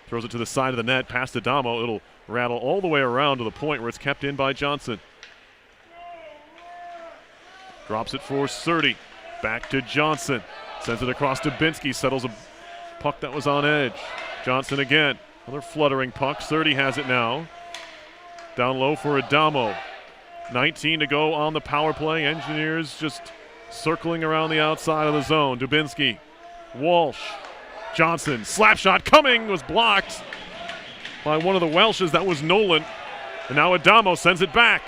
throws it to the side of the net, past Adamo. It'll rattle all the way around to the point where it's kept in by Johnson. Drops it for Surdy. Back to Johnson. Sends it across to Dubinsky. Settles a puck that was on edge. Johnson again. Another fluttering puck. Surdy has it now. Down low for Adamo. 19 to go on the power play. Engineers just circling around the outside of the zone. Dubinsky. Walsh. Johnson. Slap shot coming. Was blocked by one of the Welshes. That was Nolan. And now Adamo sends it back.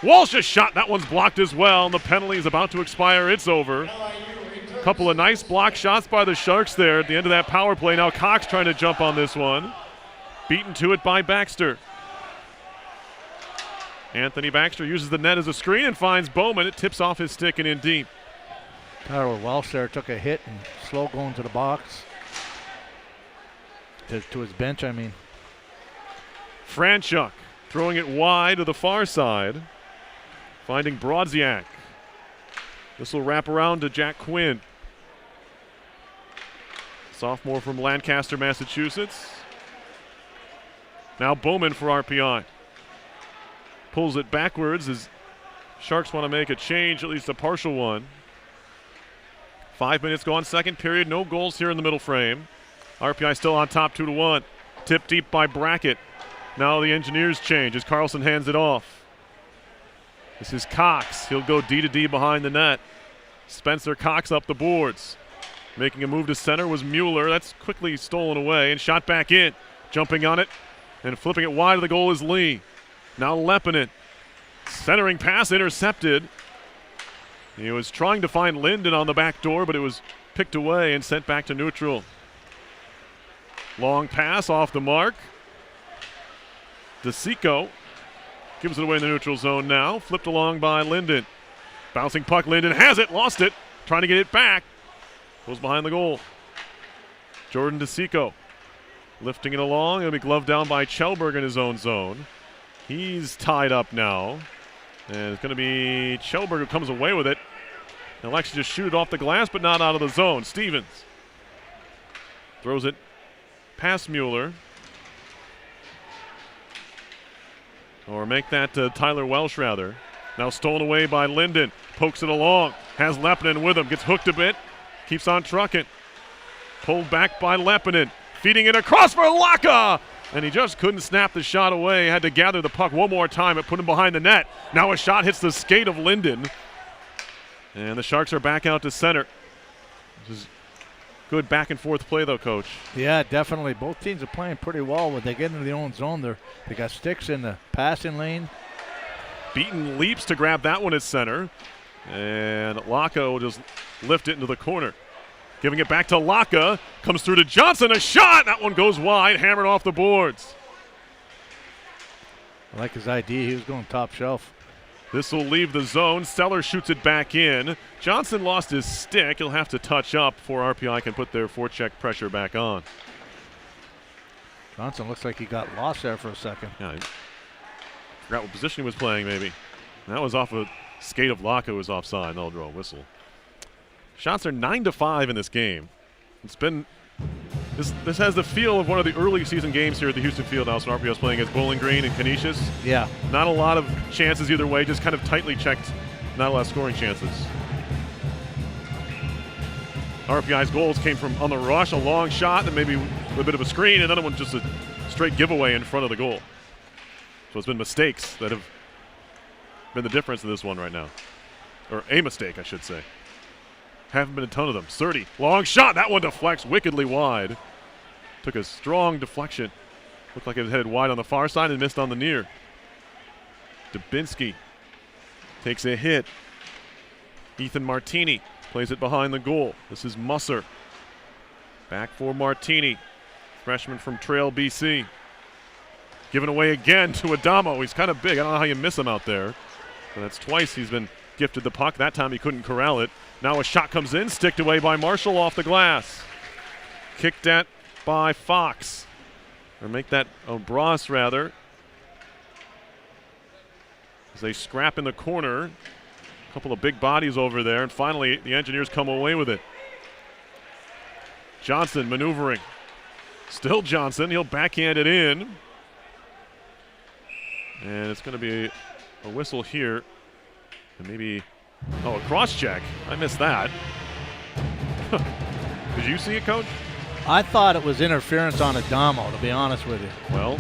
Walsh's shot. That one's blocked as well. And the penalty is about to expire. It's over. Couple of nice block shots by the Sharks there at the end of that power play. Now Cox trying to jump on this one. Beaten to it by Baxter. Anthony Baxter uses the net as a screen and finds Bowman. It tips off his stick and in deep.
Tyler Walsh there took a hit and slow going to the box. To his bench, I mean.
Franchuk throwing it wide to the far side. Finding Brodziak. This will wrap around to Jack Quinn. Sophomore from Lancaster, Massachusetts. Now Bowman for RPI. Pulls it backwards as Sharks want to make a change, at least a partial one. 5 minutes gone, second period. No goals here in the middle frame. RPI still on top 2-1. Tipped deep by Brackett. Now the Engineers change as Carlson hands it off. This is Cox. He'll go D to D behind the net. Spencer Cox up the boards. Making a move to center was Mueller. That's quickly stolen away and shot back in. Jumping on it and flipping it wide of the goal is Lee. Now Leppinen. Centering pass intercepted. He was trying to find Linden on the back door, but it was picked away and sent back to neutral. Long pass off the mark. DeSico gives it away in the neutral zone now. Flipped along by Linden. Bouncing puck, Linden has it, lost it. Trying to get it back. Goes behind the goal. Jordan DeSico lifting it along. It'll be gloved down by Kjellberg in his own zone. He's tied up now. And it's going to be Kjellberg who comes away with it. He'll actually just shoot it off the glass, but not out of the zone. Stevens throws it past Mueller. Or make that Tyler Walsh, rather. Now stolen away by Linden. Pokes it along. Has Leppinen with him. Gets hooked a bit. Keeps on trucking. Pulled back by Leppinen. Feeding it across for Laka. And he just couldn't snap the shot away. Had to gather the puck one more time. It put him behind the net. Now a shot hits the skate of Linden. And the Sharks are back out to center. This is good back and forth play, though, Coach.
Yeah, definitely. Both teams are playing pretty well. When they get into their own zone, they got sticks in the passing lane.
Beaton leaps to grab that one at center. And Laka will just lift it into the corner. Giving it back to Laka. Comes through to Johnson. A shot! That one goes wide. Hammered off the boards.
I like his idea. He was going top shelf.
This will leave the zone. Seller shoots it back in. Johnson lost his stick. He'll have to touch up before RPI can put their forecheck pressure back on.
Johnson looks like he got lost there for a second.
Yeah, I forgot what position he was playing, maybe. That was off a skate of Laka, who was offside. They'll draw a whistle. Shots are 9-5 in this game. It's been this has the feel of one of the early season games here at the Houston Fieldhouse when RPI was playing against Bowling Green and Canisius.
Yeah.
Not a lot of chances either way, just kind of tightly checked, not a lot of scoring chances. RPI's goals came from on the rush, a long shot, and maybe a bit of a screen, and another one just a straight giveaway in front of the goal. So it's been mistakes that have been the difference in this one right now. Or a mistake, I should say. Haven't been a ton of them. Surdy, long shot. That one deflects wickedly wide. Took a strong deflection. Looked like it was headed wide on the far side and missed on the near. Dubinsky takes a hit. Ethan Martini plays it behind the goal. This is Musser. Back for Martini. Freshman from Trail, BC. Given away again to Adamo. He's kind of big. I don't know how you miss him out there. But that's twice he's been gifted the puck. That time he couldn't corral it. Now a shot comes in, sticked away by Marshall off the glass. Kicked at by Fox. Or make that Bros, rather. As they scrap in the corner. A couple of big bodies over there. And finally, the Engineers come away with it. Johnson maneuvering. Still Johnson. He'll backhand it in. And it's going to be a whistle here. And maybe... Oh, a cross check. I missed that. Did you see it, Coach?
I thought it was interference on Adamo, to be honest with you.
Well,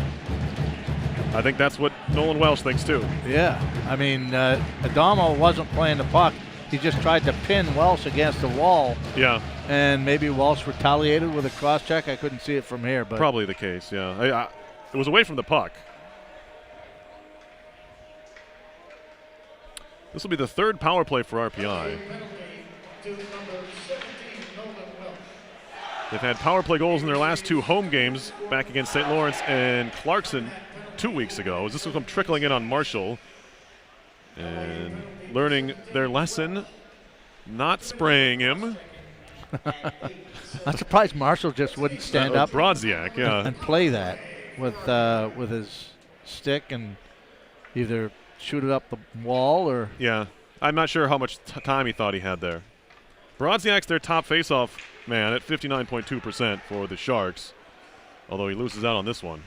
I think that's what Nolan Welsh thinks too.
Yeah. I mean, Adamo wasn't playing the puck. He just tried to pin Welsh against the wall.
Yeah.
And maybe Welsh retaliated with a cross check. I couldn't see it from here, but
probably the case, yeah. It was away from the puck. This will be the third power play for RPI. They've had power play goals in their last two home games back against St. Lawrence and Clarkson 2 weeks ago. This will come trickling in on Marshall and learning their lesson, not spraying him.
I'm surprised Marshall just wouldn't stand up
Brodziak, yeah.
and play that with his stick and either shoot it up the wall or...
Yeah, I'm not sure how much time he thought he had there. Brodziak's their top faceoff man at 59.2% for the Sharks, although he loses out on this one.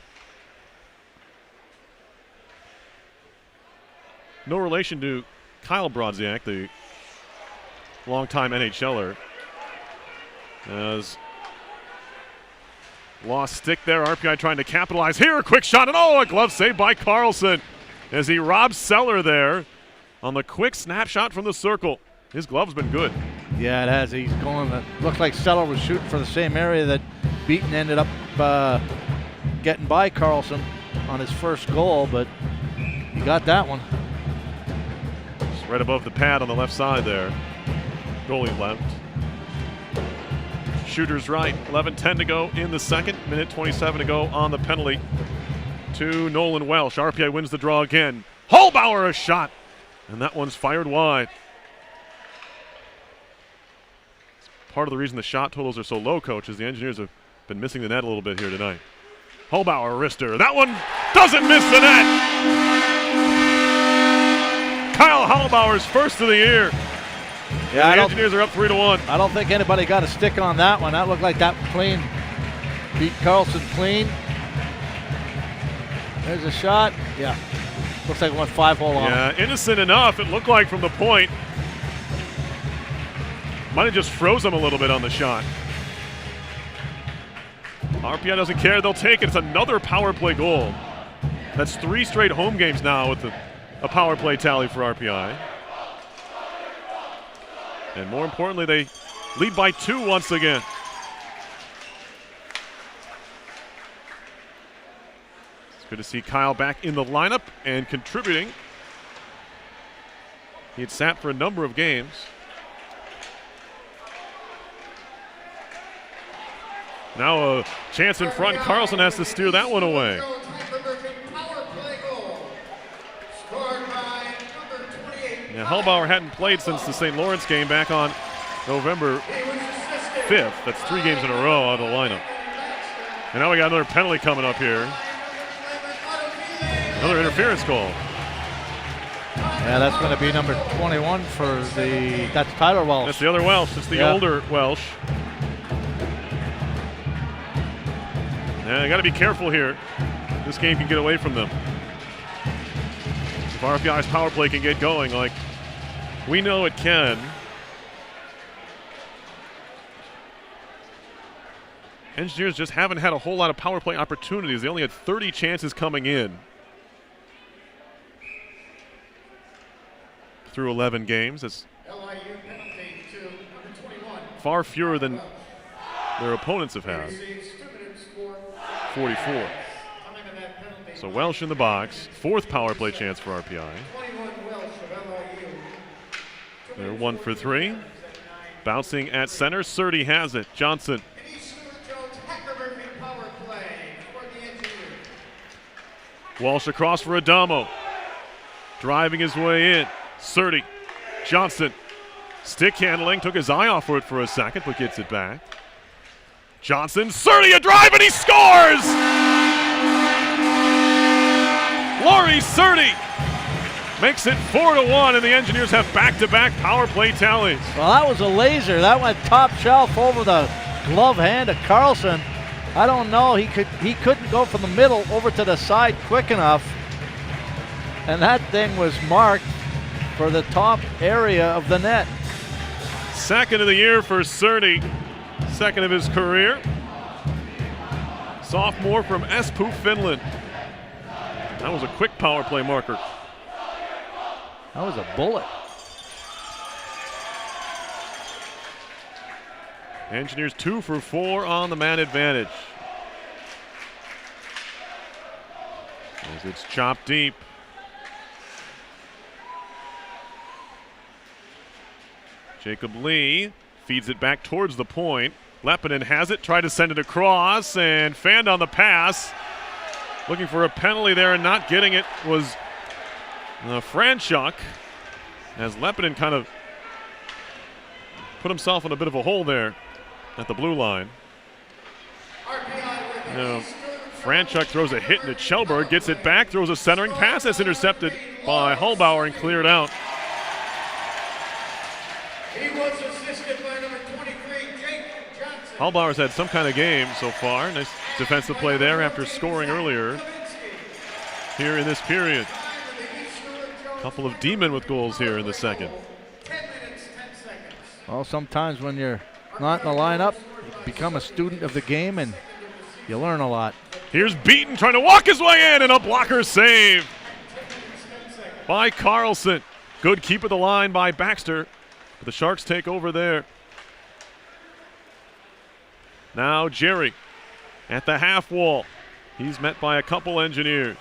No relation to Kyle Brodziak, the longtime NHLer. As lost stick there, RPI trying to capitalize here. A quick shot, and a glove save by Carlson as he robs Seller there. on the quick snapshot from the circle. His glove's been good.
Yeah, it has. He's going. Looked like Seller was shooting for the same area that Beaton ended up getting by Carlson on his first goal, but he got that one.
Just right above the pad on the left side there. Goalie left. Shooter's right. 11:10 to go in the second. Minute 27 to go on the penalty to Nolan Walsh. RPI wins the draw again. Holbauer a shot, and that one's fired wide. Part of the reason the shot totals are so low, Coach, is the Engineers have been missing the net a little bit here tonight. Holbauer, wrister. That one doesn't miss the net. Kyle Holbauer's first of the year.
Yeah,
the Engineers are up 3-1.
I don't think anybody got a stick on that one. That looked like that clean. Beat Carlson clean. There's a shot. Yeah. Looks like it went 5-hole on.
Yeah, innocent enough, it looked like from the point. Might have just froze him a little bit on the shot. RPI doesn't care, they'll take it. It's another power play goal. That's 3 straight home games now with a power play tally for RPI. And more importantly, they lead by 2 once again. It's good to see Kyle back in the lineup and contributing. He had sat for a number of games. Now a chance in front. Carlson has to steer that one away. Yeah, Holbauer hadn't played since the St. Lawrence game back on November 5th. That's 3 games in a row out of the lineup. And now we got another penalty coming up here. Another interference call.
Yeah, that's going to be number 21 for that's Tyler Walsh.
That's the other Welsh. It's the older Welsh. Yeah, they got to be careful here. This game can get away from them. If RPI's power play can get going like we know it can. Engineers just haven't had a whole lot of power play opportunities. They only had 30 chances coming in through 11 games. That's far fewer than their opponents have had. 44. So Welsh in the box. 4th power play chance for RPI. They're 1 for 3. Bouncing at center. Surdy has it. Johnson. Walsh across for Adamo. Driving his way in. Surdy. Johnson. Stick handling. Took his eye off it for a second, but gets it back. Johnson. Surdy a drive, and he scores! Laurie Surdy makes it 4-1, and the Engineers have back-to-back power play tallies.
Well, that was a laser. That went top shelf over the glove hand of Carlson. I don't know. He couldn't go from the middle over to the side quick enough, and that thing was marked for the top area of the net.
Second of the year for Surdy. Second of his career. Sophomore from Espoo, Finland. That was a quick power play marker.
That was a bullet.
Engineers 2 for 4 on the man advantage. As it's chopped deep. Jacob Lee feeds it back towards the point. Lepinen has it, tried to send it across, and fanned on the pass. Looking for a penalty there and not getting it was Franchuk, as Lepinen kind of put himself in a bit of a hole there at the blue line. Franchuk throws a hit into Kjellberg, gets it back, throws a centering pass that's intercepted by Holbauer and cleared out.
He was assisted by number 23, Jake Johnson.
Holbauer's had some kind of game so far. Nice defensive play there after scoring earlier here in this period. A couple of D-men with goals here in the second.
10 minutes, 10 seconds.
Well, sometimes when you're not in the lineup, you become a student of the game and you learn a lot.
Here's Beaton trying to walk his way in, and a blocker save by Carlson. Good keep of the line by Baxter. But the Sharks take over there. Now Jerry at the half wall. He's met by a couple Engineers.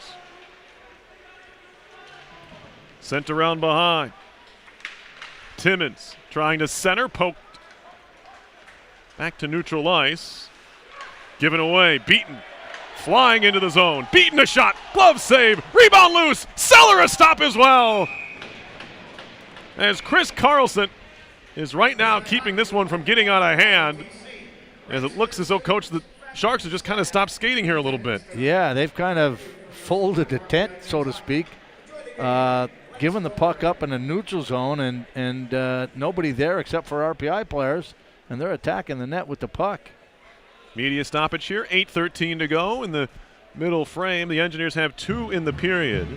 Sent around behind. Timmins trying to center, poked back to neutral ice. Given away, Beaton flying into the zone. Beaton a shot, glove save, rebound loose. Seller a stop as well. As Chris Carlson is right now keeping this one from getting out of hand. As it looks as though, Coach, the Sharks have just kind of stopped skating here a little bit.
Yeah, they've kind of folded the tent, so to speak. Giving the puck up in the neutral zone and nobody there except for RPI players, and they're attacking the net with the puck.
Media stoppage here, 8:13 to go in the middle frame. The Engineers have 2 in the period.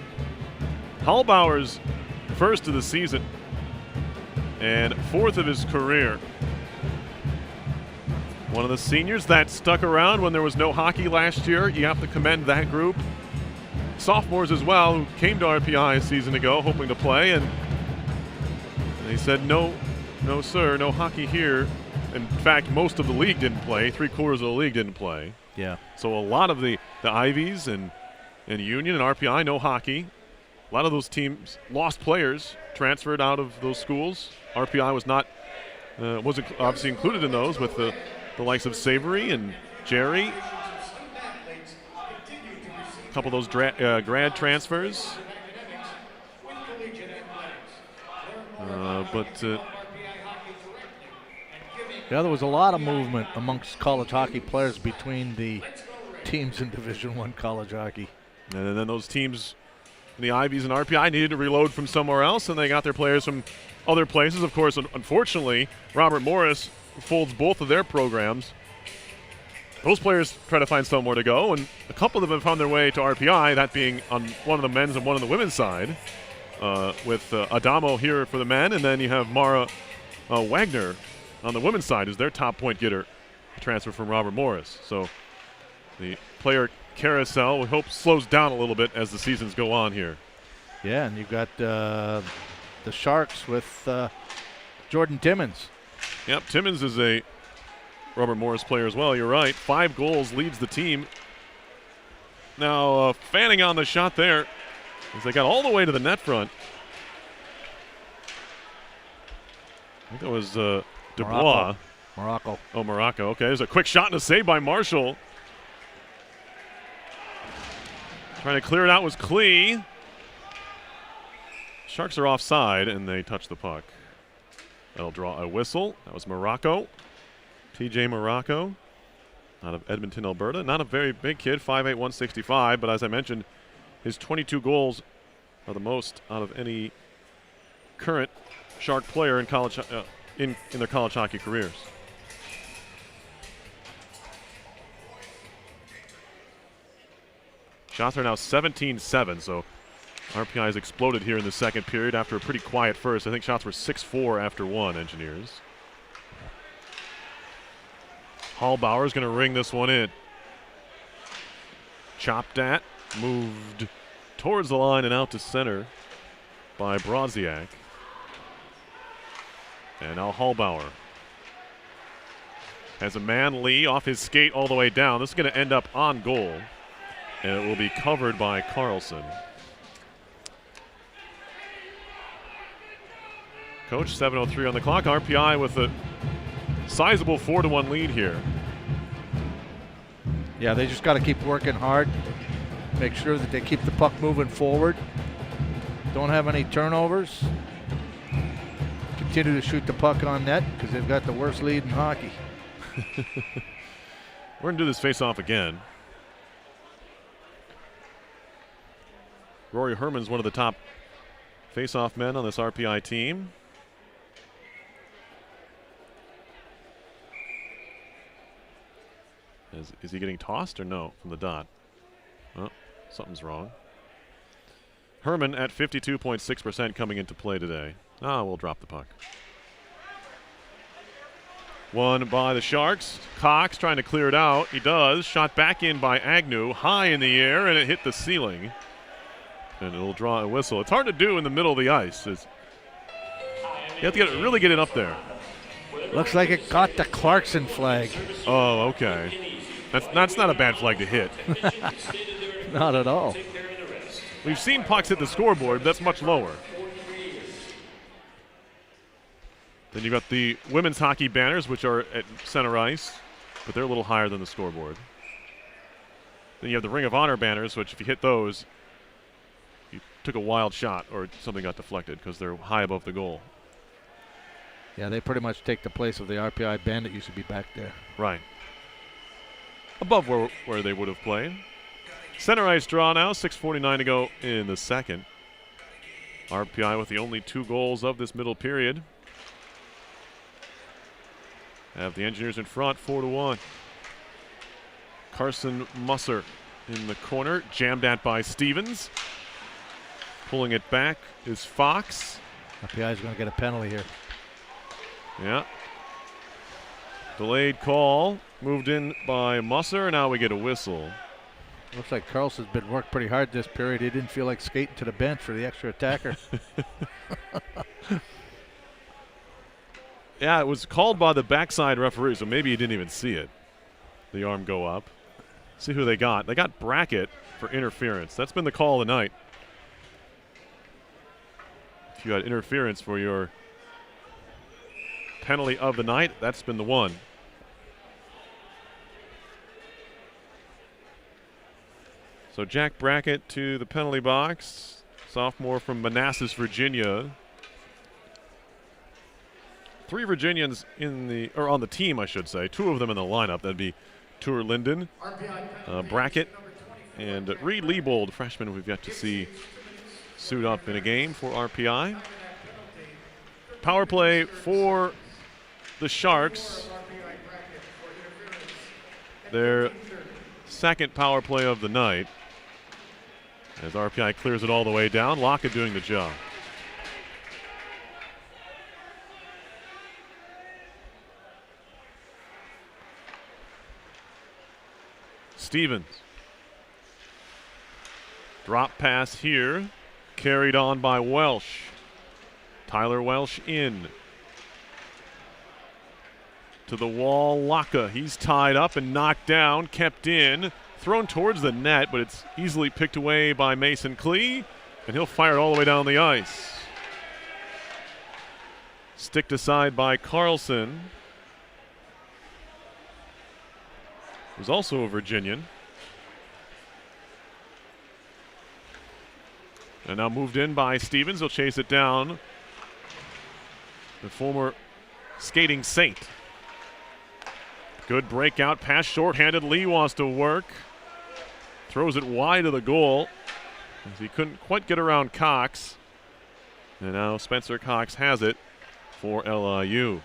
Hallbauer's first of the season and 4th of his career. One of the seniors that stuck around when there was no hockey last year. You have to commend that group. Sophomores as well who came to RPI a season ago hoping to play, and they said no sir, no hockey here. In fact, most of the league didn't play. 3/4 of the league didn't play.
Yeah.
So a lot of the Ivies and Union and RPI, no hockey. A lot of those teams lost players, transferred out of those schools. RPI was not wasn't obviously included in those with the likes of Savory and Jerry. A couple of those grad transfers.
Yeah, there was a lot of movement amongst college hockey players between the teams in Division I college hockey.
And then those teams in the Ivies and RPI needed to reload from somewhere else, and they got their players from other places. Of course, unfortunately, Robert Morris folds both of their programs. Those players try to find somewhere to go, and a couple of them have found their way to RPI, that being on one of the men's and one on the women's side, with Adamo here for the men, and then you have Mara Wagner on the women's side, who's their top point getter, transfer from Robert Morris. So the player carousel, we hope, slows down a little bit as the seasons go on here.
Yeah, and you've got the Sharks with Jordan Timmins.
Yep, Timmins is a Robert Morris player as well. You're right. 5 goals, leads the team. Now fanning on the shot there as they got all the way to the net front. I think that was Dubois.
Morocco.
Oh, Morocco. Okay, there's a quick shot and a save by Marshall. Trying to clear it out was Klee. Sharks are offside, and they touch the puck. That'll draw a whistle. That was Morocco. TJ Morocco out of Edmonton, Alberta. Not a very big kid, 5'8", 165, but as I mentioned, his 22 goals are the most out of any current Shark player in college in their college hockey careers. Shots are now 17-7, so RPI has exploded here in the second period after a pretty quiet first. I think shots were 6-4 after 1, Engineers. Hallbauer is going to ring this one in. Chopped at, moved towards the line and out to center by Brodziak. And now Hallbauer has a man, Lee, off his skate all the way down. This is going to end up on goal, and it will be covered by Carlson. Coach, 7:03 on the clock. RPI with a sizable 4-1 lead here.
Yeah, they just got to keep working hard. Make sure that they keep the puck moving forward. Don't have any turnovers. Continue to shoot the puck on net because they've got the worst lead in hockey.
We're going to do this face-off again. Rory Herman's one of the top face-off men on this RPI team. Is he getting tossed or no from the dot? Oh, something's wrong. Herman at 52.6% coming into play today. We'll drop the puck. Won by the Sharks. Cox trying to clear it out. He does. Shot back in by Agnew. High in the air, and it hit the ceiling. And it'll draw a whistle. It's hard to do in the middle of the ice. As You have to really get it up there.
Looks like it got the Clarkson flag.
Oh, okay. That's not a bad flag to hit.
Not at all.
We've seen pucks hit the scoreboard, but that's much lower. Then you've got the women's hockey banners, which are at center ice, but they're a little higher than the scoreboard. Then you have the Ring of Honor banners, which if you hit those, you took a wild shot or something got deflected because they're high above the goal.
Yeah, they pretty much take the place of the RPI band that used to be back there.
Right. Above where they would have played. Center ice draw now, 6:49 to go in the second. RPI with the only 2 goals of this middle period. Have the Engineers in front, 4-1. Carson Musser in the corner, jammed at by Stevens. Pulling it back is Fox.
RPI is going to get a penalty here.
Yeah. Delayed call, moved in by Musser, and now we get a whistle.
Looks like Carlson's been worked pretty hard this period. He didn't feel like skating to the bench for the extra attacker.
Yeah, it was called by the backside referee, so maybe he didn't even see it. The arm go up. See who they got. They got Brackett for interference. That's been the call of the night. If you had interference for your penalty of the night, that's been the one. So Jack Brackett to the penalty box. Sophomore from Manassas, Virginia. 3 Virginians on the team, I should say. 2 of them in the lineup. That'd be Tour Linden, Brackett, and Reed Liebold, freshman we've yet to see suit up in a game for RPI. Power play for the Sharks. Their second power play of the night. As RPI clears it all the way down, Lockett doing the job. Stevens. Drop pass here. Carried on by Walsh. Tyler Walsh in. To the wall, Laka. He's tied up and knocked down, kept in. Thrown towards the net, but it's easily picked away by Mason Klee, and he'll fire it all the way down the ice. Sticked aside by Carlson. Who's also a Virginian. And now moved in by Stevens. He'll chase it down. The former skating Saint. Good breakout pass, shorthanded. Lee wants to work. Throws it wide of the goal. As he couldn't quite get around Cox. And now Spencer Cox has it for LIU.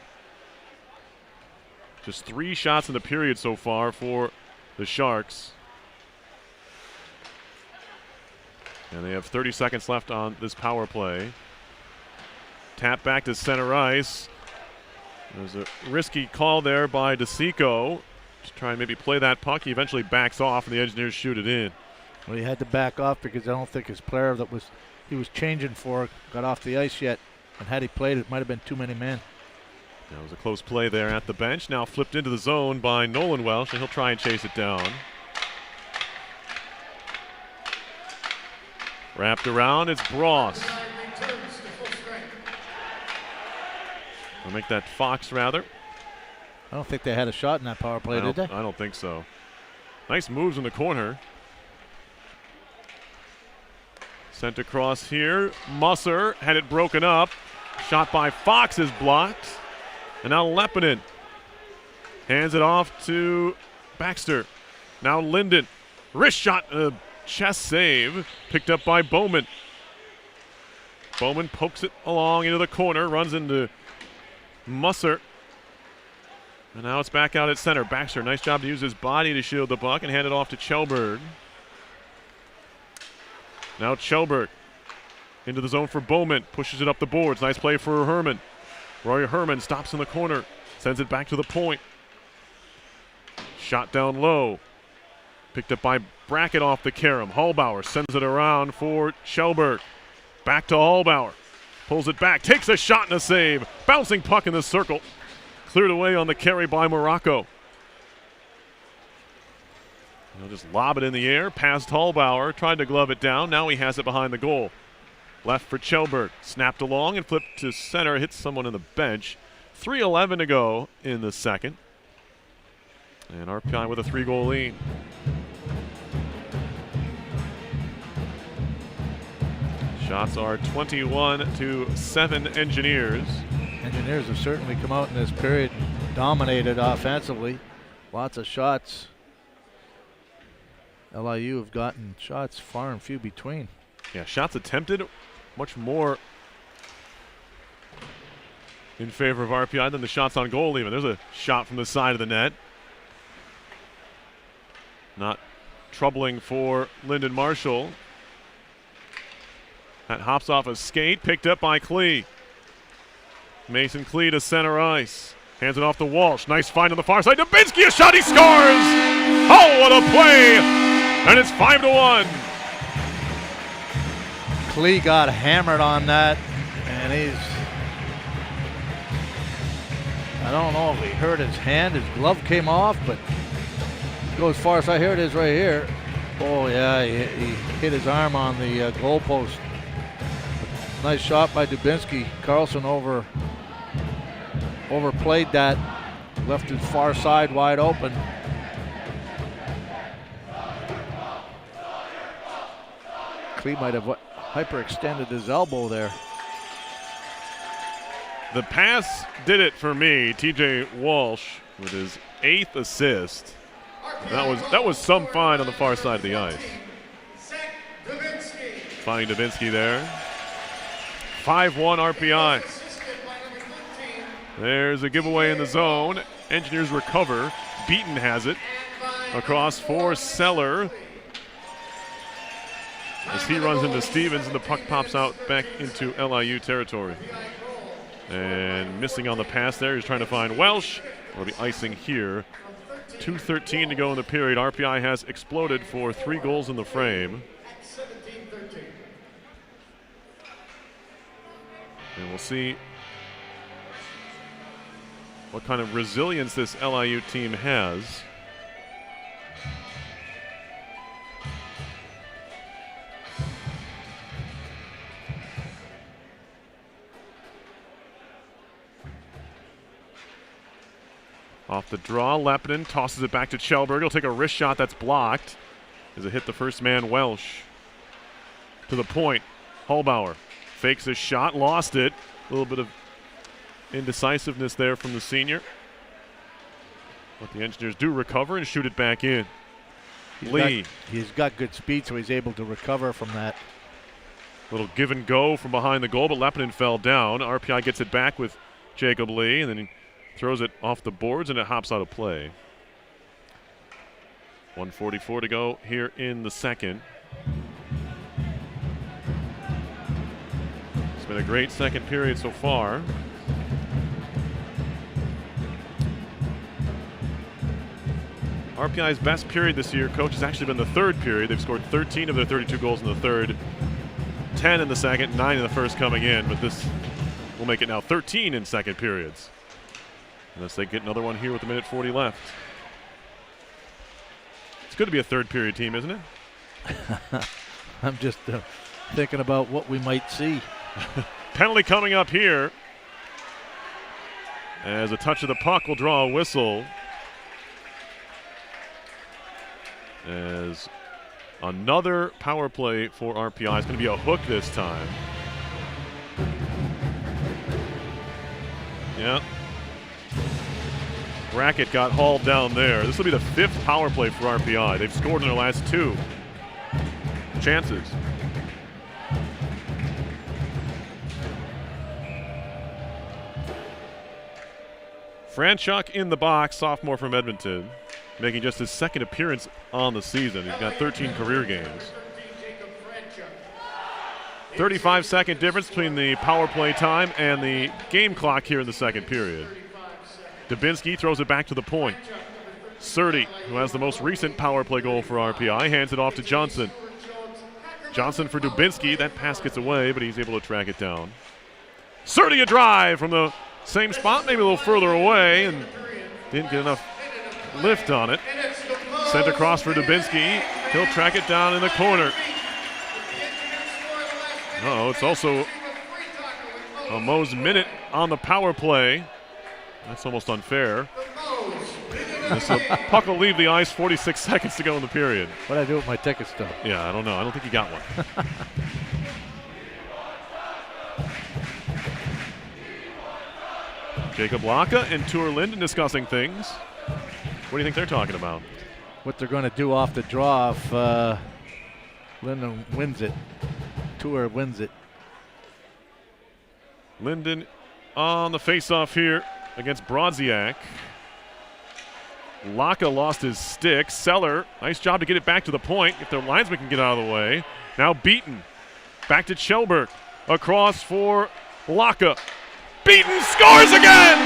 Just 3 shots in the period so far for the Sharks. And they have 30 seconds left on this power play. Tap back to center ice. There's a risky call there by DeSico to try and maybe play that puck. He eventually backs off, and the Engineers shoot it in.
Well, he had to back off because I don't think his player that he was changing for got off the ice yet. And had he played, it might have been too many men.
That was a close play there at the bench. Now flipped into the zone by Nolan Welsh, and he'll try and chase it down. Wrapped around, it's Bross. I'll make that Fox, rather.
I don't think they had a shot in that power play, did they?
I don't think so. Nice moves in the corner. Sent across here. Musser had it broken up. Shot by Fox is blocked. And now Lepinen hands it off to Baxter. Now Linden. Wrist shot, chest save. Picked up by Bowman. Bowman pokes it along into the corner. Runs into Musser. And now it's back out at center. Baxter, nice job to use his body to shield the puck and hand it off to Kjellberg. Now Kjellberg into the zone for Bowman. Pushes it up the boards. Nice play for Herman. Roy Herman stops in the corner. Sends it back to the point. Shot down low. Picked up by Brackett off the carom. Hallbauer sends it around for Kjellberg. Back to Hallbauer. Pulls it back, takes a shot and a save. Bouncing puck in the circle. Cleared away on the carry by Morocco. He'll just lob it in the air, past Hallbauer, tried to glove it down. Now he has it behind the goal. Left for Chelberg, snapped along and flipped to center, hits someone on the bench. 3:11 to go in the second. And RPI with a 3-goal lead. Shots are 21-7 Engineers.
Engineers have certainly come out in this period, dominated offensively. Lots of shots. LIU have gotten shots far and few between.
Yeah, shots attempted much more in favor of RPI than the shots on goal even. There's a shot from the side of the net. Not troubling for Lyndon Marshall. That hops off a skate, picked up by Klee. Mason Klee to center ice. Hands it off to Walsh. Nice find on the far side. Dubinsky, a shot, he scores! Oh, what a play! And it's 5-1.
Klee got hammered on that, and I don't know if he hurt his hand. His glove came off, but go as far as I hear it is right here. Oh, yeah, he hit his arm on the goalpost. Nice shot by Dubinsky. Carlson overplayed that, left his far side wide open. Klee might have hyperextended his elbow there.
The pass did it for me. TJ Walsh with his 8th assist. That was some find on the far side of the ice. Finding Dubinsky there. 5-1 RPI. There's a giveaway in the zone. Engineers recover. Beaton has it. Across for Seller. As he runs into Stevens and the puck pops out back into LIU territory. And missing on the pass there, he's trying to find Welsh. Will be icing here. 2:13 to go in the period. RPI has exploded for 3 goals in the frame. And we'll see what kind of resilience this LIU team has. Off the draw, Lepinen tosses it back to Chelberg. He'll take a wrist shot that's blocked as it hit the first man, Welsh. To the point, Hallbauer fakes his shot, lost it. A little bit of indecisiveness there from the senior. But the Engineers do recover and shoot it back in.
He's got good speed, so he's able to recover from that.
Little give and go from behind the goal, but Lepinen fell down. RPI gets it back with Jacob Lee, and then he throws it off the boards, and it hops out of play. 1:44 to go here in the second. It's been a great second period so far. RPI's best period this year, Coach, has actually been the third period. They've scored 13 of their 32 goals in the third, 10 in the second, 9 in the first coming in, but this will make it now 13 in second periods. Unless they get another one here with a minute 40 left. It's good to be a third period team, isn't it?
I'm just thinking about what we might see.
Penalty coming up here. As a touch of the puck will draw a whistle. As another power play for RPI. It's going to be a hook this time. Yeah. Brackett got hauled down there. This will be the 5th power play for RPI. They've scored in their last 2 chances. Franchuk in the box, sophomore from Edmonton, making just his 2nd appearance on the season. He's got 13 career games. 35-second difference between the power play time and the game clock here in the second period. Dubinsky throws it back to the point. Surdy, who has the most recent power play goal for RPI, hands it off to Johnson. Johnson for Dubinsky. That pass gets away, but he's able to track it down. Surdy a drive from the same spot, maybe a little further away, and didn't get enough lift on it. Sent across for Dubinsky. He'll track it down in the corner. It's also a Moe's minute on the power play. That's almost unfair. So puck will leave the ice, 46 seconds to go in the period.
What did I do with my ticket stub?
Yeah, I don't know. I don't think you got one. Jacob Laka and Tour Linden discussing things. What do you think they're talking about?
What they're going to do off the draw if Linden wins it. Tour wins it.
Linden on the faceoff here against Brodziak. Laka lost his stick. Seller, nice job to get it back to the point if their linesman can get out of the way. Now Beaton, back to Chelberg, across for Laka. Beaton scores again!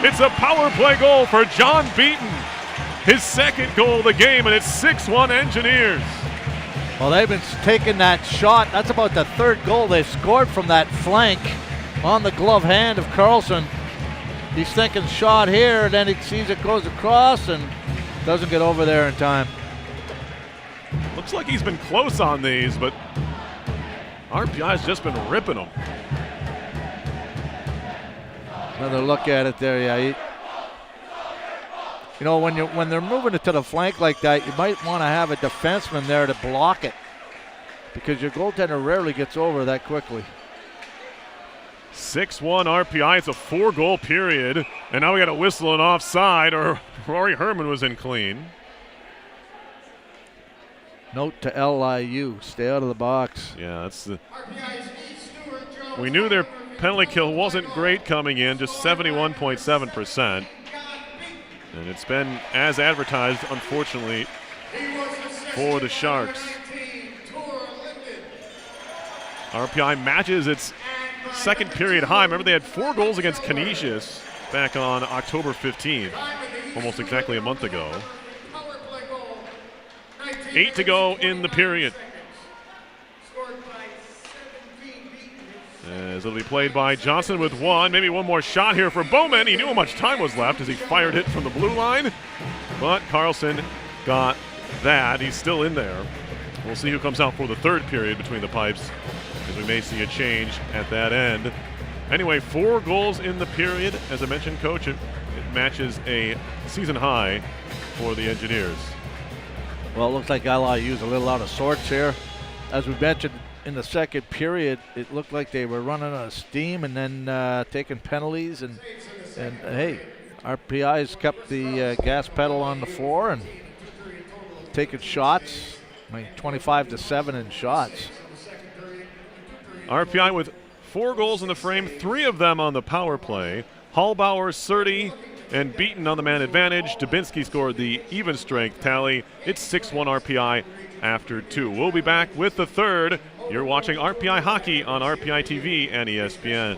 It's a power play goal for John Beaton. His second goal of the game, and it's 6-1 Engineers.
Well, they've been taking that shot. That's about the third goal they've scored from that flank on the glove hand of Carlson. He's thinking shot here, and then he sees it goes across and doesn't get over there in time.
Looks like he's been close on these, but RPI's just been ripping them.
Another look at it there, yeah. You know, when they're moving it to the flank like that, you might want to have a defenseman there to block it because your goaltender rarely gets over that quickly.
6-1 RPI. It's a 4-goal period, and now we got a whistle and offside, or Rory Herman was in clean.
Note to LIU, stay out of the box.
Yeah, that's the. We knew their penalty kill wasn't great coming in, just 71.7%. And it's been as advertised, unfortunately, for the Sharks. RPI matches its second period high. Remember, they had 4 goals against Canisius back on October 15th, almost exactly a month ago. 8 to go in the period. As it'll be played by Johnson with 1. Maybe one more shot here for Bowman. He knew how much time was left as he fired it from the blue line. But Carlson got that. He's still in there. We'll see who comes out for the third period between the pipes, as we may see a change at that end. Anyway, 4 goals in the period. As I mentioned, Coach, it matches a season high for the Engineers.
Well, it looks like LIU's a little out of sorts here. As we mentioned, in the second period, it looked like they were running out of steam and then taking penalties. And hey, RPI's kept the gas pedal on the floor and taking shots. I mean, 25-7 in shots.
RPI with 4 goals in the frame, 3 of them on the power play. Hallbauer, Surdy, and Beaton on the man advantage. Dubinsky scored the even strength tally. It's 6-1 RPI after 2. We'll be back with the third. You're watching RPI Hockey on RPI TV and ESPN.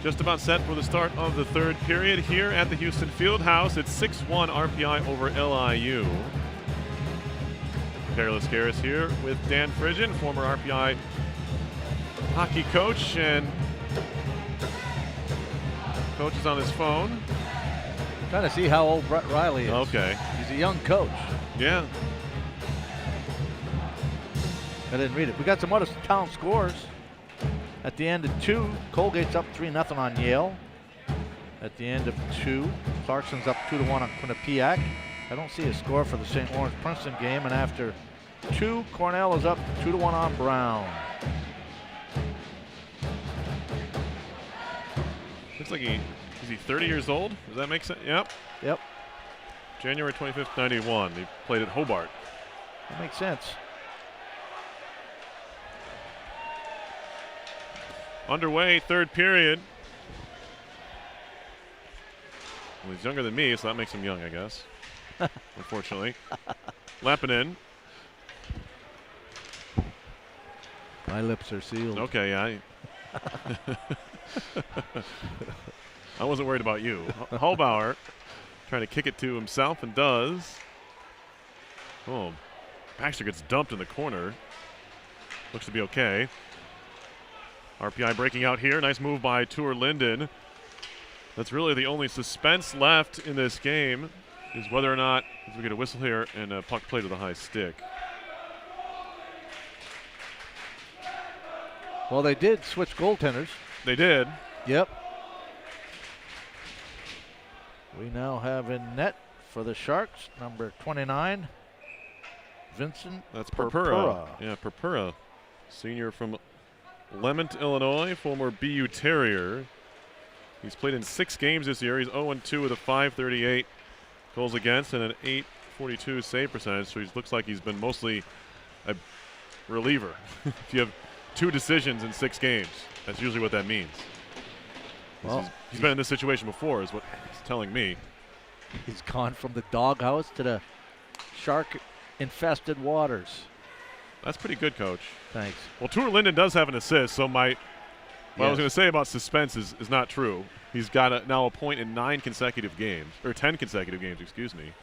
Just about set for the start of the third period here at the Houston Fieldhouse. It's 6-1 RPI over LIU. Peerless Garris here with Dan Frigen, former RPI hockey coach, and coach is on his phone.
Trying to see how old Brett Riley is.
Okay.
He's a young coach.
Yeah.
I didn't read it. We got some other town scores. At the end of 2, Colgate's up 3-0 on Yale. At the end of 2, Clarkson's up 2-1 on Quinnipiac. I don't see a score for the St. Lawrence Princeton game. And after 2, Cornell is up 2-1 on Brown.
Looks like is he 30 years old? Does that make sense? Yep.
Yep.
January 25th, 91. He played at Hobart.
That makes sense.
Underway, third period. Well, he's younger than me, so that makes him young, I guess. Unfortunately. Lappin.
My lips are sealed.
Okay, yeah. I wasn't worried about you. Hallbauer trying to kick it to himself and does. Oh, Baxter gets dumped in the corner. Looks to be okay. RPI breaking out here. Nice move by Tour Linden. That's really the only suspense left in this game, is whether or not, as we get a whistle here, and a puck played with a high stick.
Well, they did switch goaltenders.
They did.
Yep. We now have in net for the Sharks, number 29, Vincent
That's
Purpura.
Yeah, Purpura, senior from Lemont, Illinois, former BU Terrier. He's played in 6 games this year. He's 0-2 with a .538 goals against and an .842 save percentage. So he looks like he's been mostly a reliever. If you have 2 decisions in 6 games, that's usually what that means.
Well,
he's been in this situation before, is what he's telling me.
He's gone from the doghouse to the shark-infested waters.
That's pretty good, Coach.
Thanks.
Well, Tour Linden does have an assist, so what I was
Yes.
going to say about suspense is not true. He's got now a point in 9 consecutive games, or 10 consecutive games, excuse me.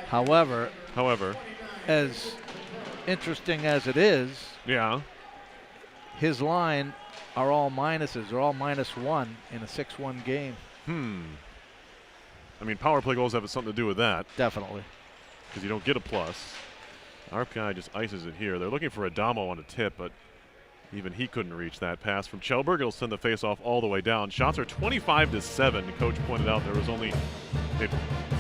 However,
However,
as interesting as it is,
yeah,
his line are all minuses. They're all -1 in a 6-1 game.
I mean, power play goals have something to do with that,
Definitely.
because you don't get a plus. RPI just ices it here. They're looking for Adamo on a tip, but even he couldn't reach that pass from Kjellberg. It'll send the faceoff all the way down. Shots are 25-7. The coach pointed out there was only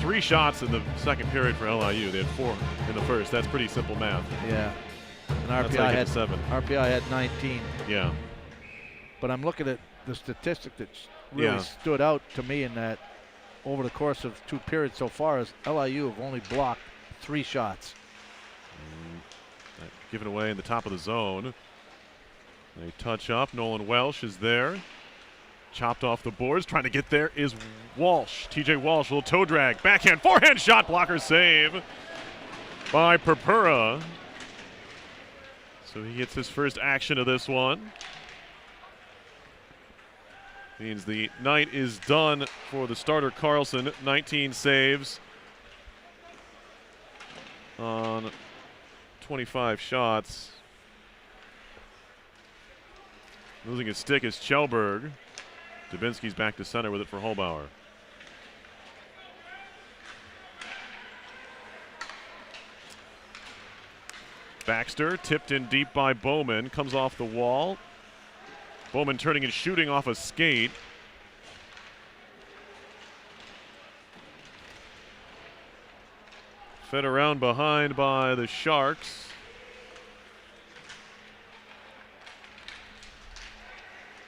3 shots in the second period for LIU. They had 4 in the first. That's pretty simple math.
Yeah. And
That's how you get to 7.
RPI had 19.
Yeah.
But I'm looking at the statistic that really stood out to me in that over the course of 2 periods so far is LIU have only blocked 3 shots.
Given away in the top of the zone. They touch up. Nolan Welsh is there. Chopped off the boards. Trying to get there is Walsh. TJ Walsh, little toe drag. Backhand, forehand shot. Blocker save by Purpura. So he gets his first action of this one. Means the night is done for the starter Carlson. 19 saves on 25 shots. Losing his stick is Kjellberg. Dubinsky's back to center with it for Hallbauer. Baxter tipped in deep by Bowman. Comes off the wall. Bowman turning and shooting off a skate. Fed around behind by the Sharks.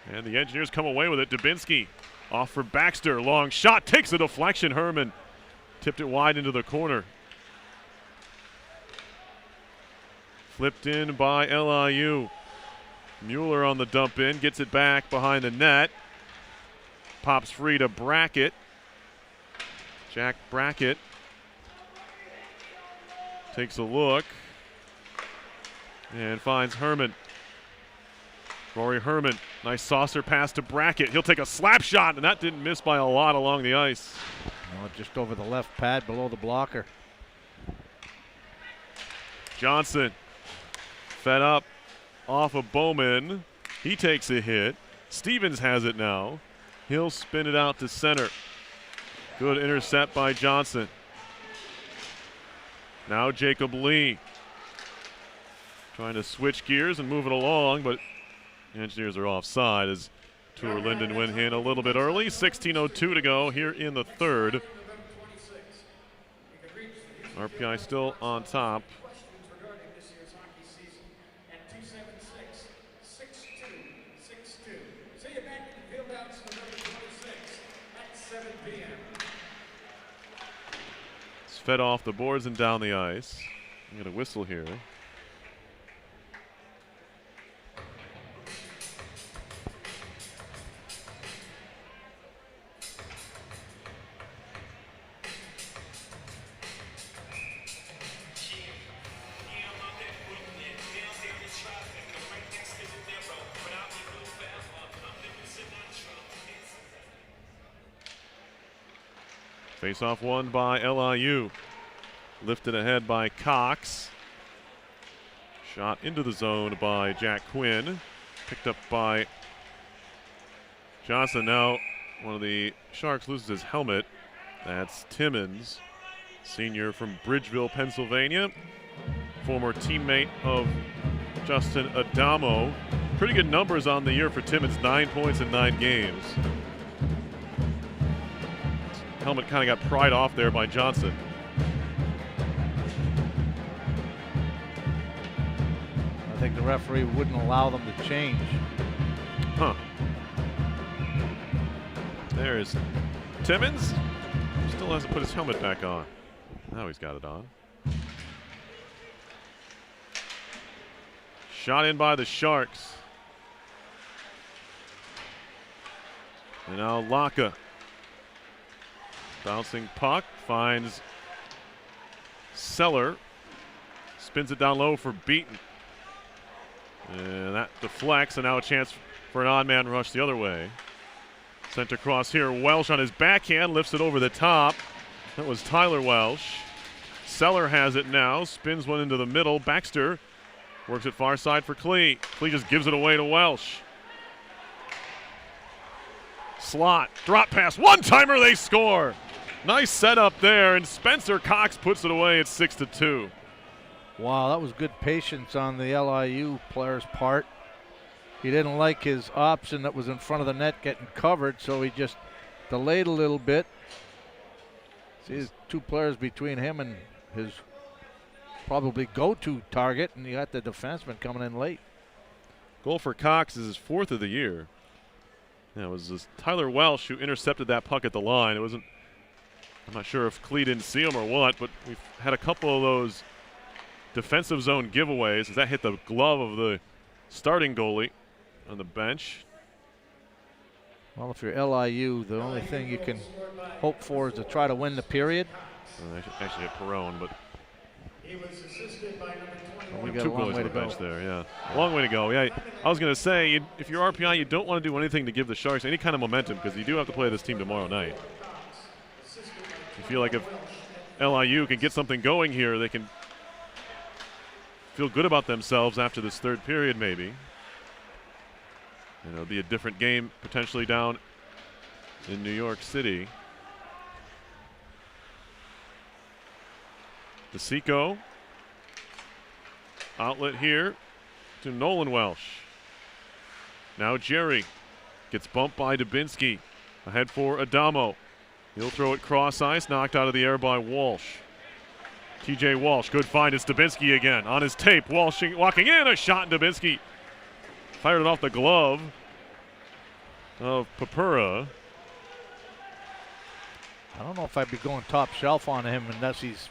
And the Engineers come away with it. Dubinsky off for Baxter. Long shot. Takes a deflection. Herman tipped it wide into the corner. Flipped in by LIU. Mueller on the dump in. Gets it back behind the net. Pops free to Brackett. Jack Brackett takes a look and finds Herman. Rory Herman Nice saucer pass to Brackett. He'll take a slap shot, and that didn't miss by a lot along the ice.
No, just over the left pad below the blocker.
Johnson fed up off of Bowman. He takes a hit. Stevens has it now. He'll spin it out to center. Good intercept by Johnson. Now Jacob Lee trying to switch gears and move it along, but the Engineers are offside as Tour Linden went in a little bit early. 16:02 to go here in the third. RPI still on top. It's fed off the boards and down the ice. I'm going to whistle here. Face-off won by LIU. Lifted ahead by Cox. Shot into the zone by Jack Quinn. Picked up by Johnson. Now one of the Sharks loses his helmet. That's Timmins, senior from Bridgeville, Pennsylvania. Former teammate of Justin Adamo. Pretty good numbers on the year for Timmins. 9 points in 9 games. Helmet kind of got pried off there by Johnson.
I think the referee wouldn't allow them to change.
Huh. There's Timmins. Still hasn't put his helmet back on. Now he's got it on. Shot in by the Sharks. And now Laka. Bouncing puck, finds Seller. Spins it down low for Beaton. And that deflects, and now a chance for an odd man rush the other way. Sent across here, Welsh on his backhand, lifts it over the top. That was Tyler Welsh. Seller has it now, spins one into the middle. Baxter works it far side for Klee. Klee just gives it away to Welsh. Slot, drop pass, one-timer, they score! Nice setup there, and Spencer Cox puts it away at 6-2.
Wow, that was good patience on the LIU player's part. He didn't like his option that was in front of the net getting covered, so he just delayed a little bit. See, there's 2 players between him and his probably go-to target, and you got the defenseman coming in late.
Goal for Cox is his 4th of the year. Yeah, it was Tyler Welsh who intercepted that puck at the line. It wasn't. I'm not sure if Klee didn't see him or what, but we've had a couple of those defensive zone giveaways as that hit the glove of the starting goalie on the bench.
Well, if you're LIU, the only thing you can hope for is to try to win the period.
I should actually hit Perone, but
He was assisted by number 21.
We
we
got
have
a
2
long
goalies
way
on the
to go.
bench there, yeah. Long way to go. Yeah, I was going to say, if you're RPI, you don't want to do anything to give the Sharks any kind of momentum because you do have to play this team tomorrow night. You feel like if LIU can get something going here, they can feel good about themselves after this third period maybe. And it'll be a different game potentially down in New York City. DeSico. Outlet here to Nolan Welsh. Now Jerry gets bumped by Dubinsky. Ahead for Adamo. He'll throw it cross ice, knocked out of the air by Walsh. TJ Walsh, good find. It's Dubinsky again. On his tape, Walsh walking in, a shot, and Dubinsky fired it off the glove of Papura.
I don't know if I'd be going top shelf on him unless his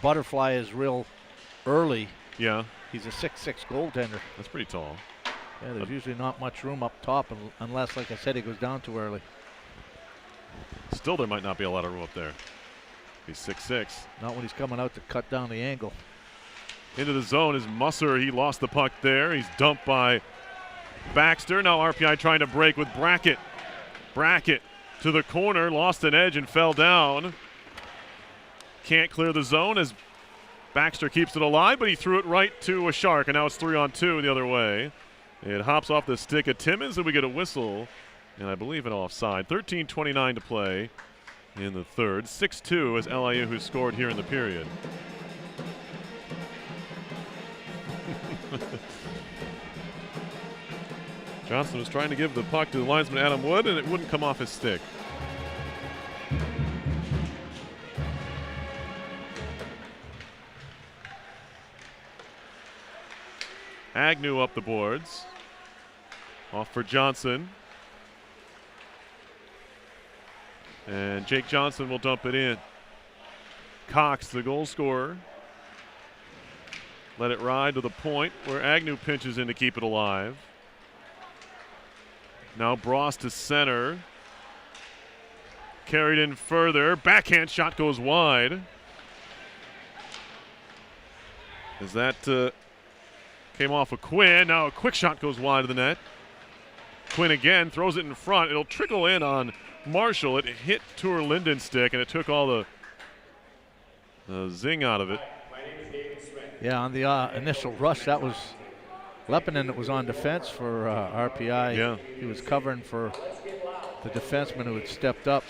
butterfly is real early.
Yeah.
He's a 6'6" goaltender.
That's pretty tall.
Yeah, there's usually not much room up top unless, like I said, he goes down too early.
Still, there might not be a lot of room up there. He's 6'6".
Not when he's coming out to cut down the angle.
Into the zone is Musser. He lost the puck there. He's dumped by Baxter, now RPI trying to break with Brackett. Brackett to the corner, lost an edge and fell down. Can't clear the zone as Baxter keeps it alive, but he threw it right to a Shark, and now it's 3-on-2 the other way. It hops off the stick of Timmins, and we get a whistle, and I believe an offside. 13:29 to play in the third. 6-2 is LIU who scored here in the period. Johnson was trying to give the puck to the linesman Adam Wood, and it wouldn't come off his stick. Agnew up the boards. Off for Johnson. And Jake Johnson will dump it in. Cox, the goal scorer. Let it ride to the point where Agnew pinches in to keep it alive. Now Bross to center. Carried in further. Backhand shot goes wide. As that came off of Quinn. Now a quick shot goes wide of the net. Quinn again throws it in front. It'll trickle in on Marshall. It hit Tour Linden's stick, and it took all the zing out of it.
Yeah, on the initial rush, that was Lepinen that was on defense for RPI.
Yeah.
He was covering for the defenseman who had stepped up.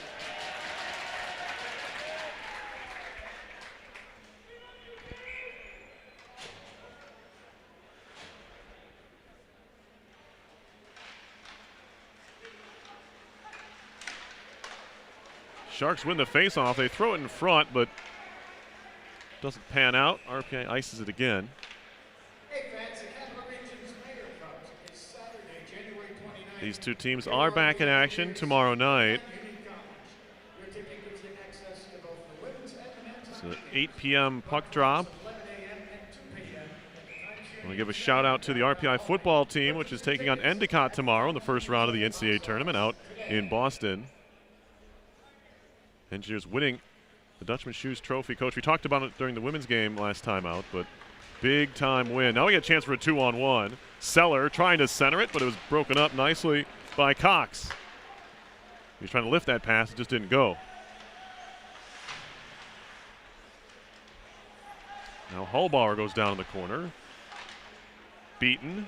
Sharks win the faceoff. They throw it in front, but doesn't pan out. RPI ices it again.
Hey fans, the Capital Region's Mayor Cup is Saturday, January 29th.
These two teams are back in action tomorrow night.
Your ticket gives you access to both the women's and the men's
It's an 8 p.m. puck drop.
11 a.m. and 2 p.m.
We'll give a shout out to the RPI football team, which is taking on Endicott tomorrow in the first round of the NCAA tournament out in Boston. Engineers winning the Dutchman Shoes Trophy. Coach, we talked about it during the women's game last time out, but big time win. Now we get a chance for a 2-on-1. Seller trying to center it, but it was broken up nicely by Cox. He was trying to lift that pass, it just didn't go. Now Hallbauer goes down in the corner. Beaten.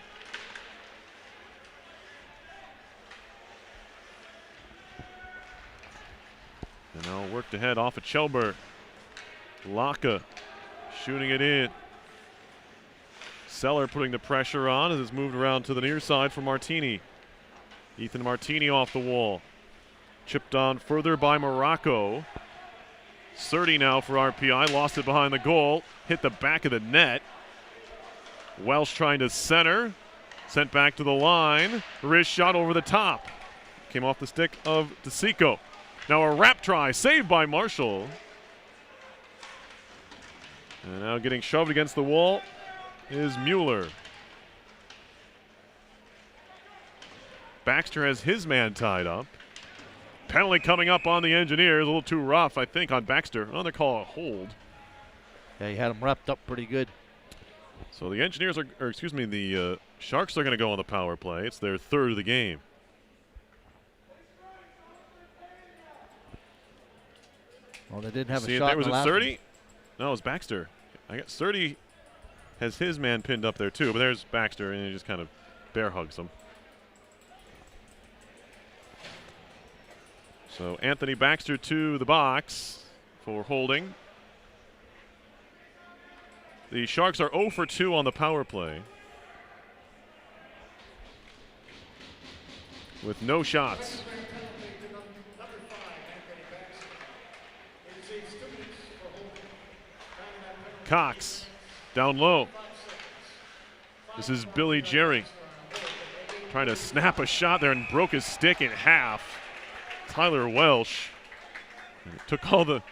And now worked ahead off of Chelber. Laka shooting it in. Seller putting the pressure on as it's moved around to the near side for Martini. Ethan Martini off the wall. Chipped on further by Morocco. 30 now for RPI. Lost it behind the goal. Hit the back of the net. Walsh trying to center. Sent back to the line. Wrist shot over the top. Came off the stick of DeSico. Now a wrap try, saved by Marshall. And now getting shoved against the wall is Mueller. Baxter has his man tied up. Penalty coming up on the Engineers. A little too rough, I think, on Baxter. Oh, they call a hold.
Yeah, he had him wrapped up pretty good.
So the Engineers are, or excuse me, the Sharks are going to go on the power play. It's their third of the game.
Well, they didn't have
See
a
it
shot
there?
in
Was
the
it
last
30? No, it was Baxter. I got 30 has his man pinned up there too, but there's Baxter, and he just kind of bear hugs him. So Anthony Baxter to the box for holding. The Sharks are 0 for 2 on the power play, with no shots. Cox down low. This is Billy Jerry trying to snap a shot there and broke his stick in half. Tyler Welsh. And it took all the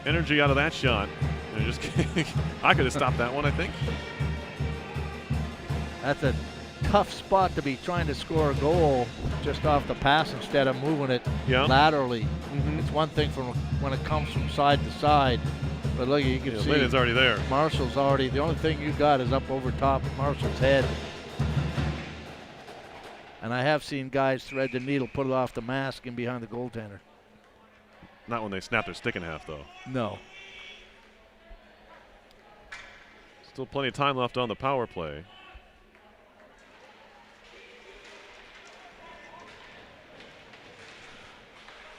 energy out of that shot. And just I could have stopped that one, I think.
That's a tough spot to be trying to score a goal just off the pass instead of moving it laterally. It's one thing from when it comes from side to side, but look, you can see
Linden's already there.
Marshall's already. The only thing you got is up over top of Marshall's head. And I have seen guys thread the needle, put it off the mask and behind the goaltender.
Not when they snap their stick in half, though.
No.
Still plenty of time left on the power play.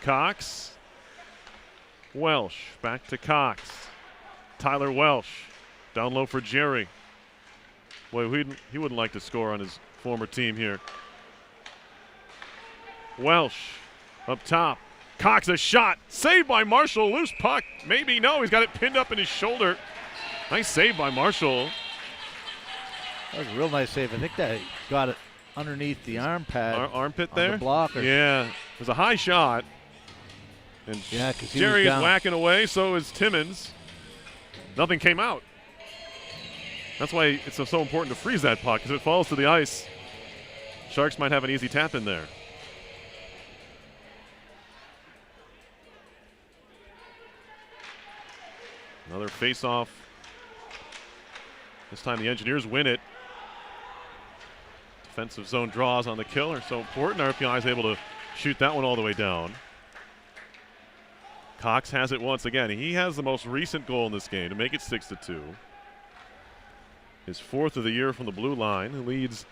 Cox. Welsh back to Cox. Tyler Welsh down low for Jerry. Boy, he wouldn't like to score on his former team here. Welsh up top. Cox, a shot. Saved by Marshall. Loose puck. Maybe no. He's got it pinned up in his shoulder. Nice save by Marshall.
That was a real nice save. I think that got it underneath the arm pad.
Armpit there?
The blocker.
Yeah. It was a high shot. And
yeah, because
Jerry is whacking away. So is Timmins. Nothing came out. That's why it's so important to freeze that puck, because if it falls to the ice, Sharks might have an easy tap in there. Another face-off. This time the Engineers win it. Defensive zone draws on the kill are so important. RPI is able to shoot that one all the way down. Cox has it once again. He has the most recent goal in this game to make it 6-2. His 4th of the year from the blue line. He leads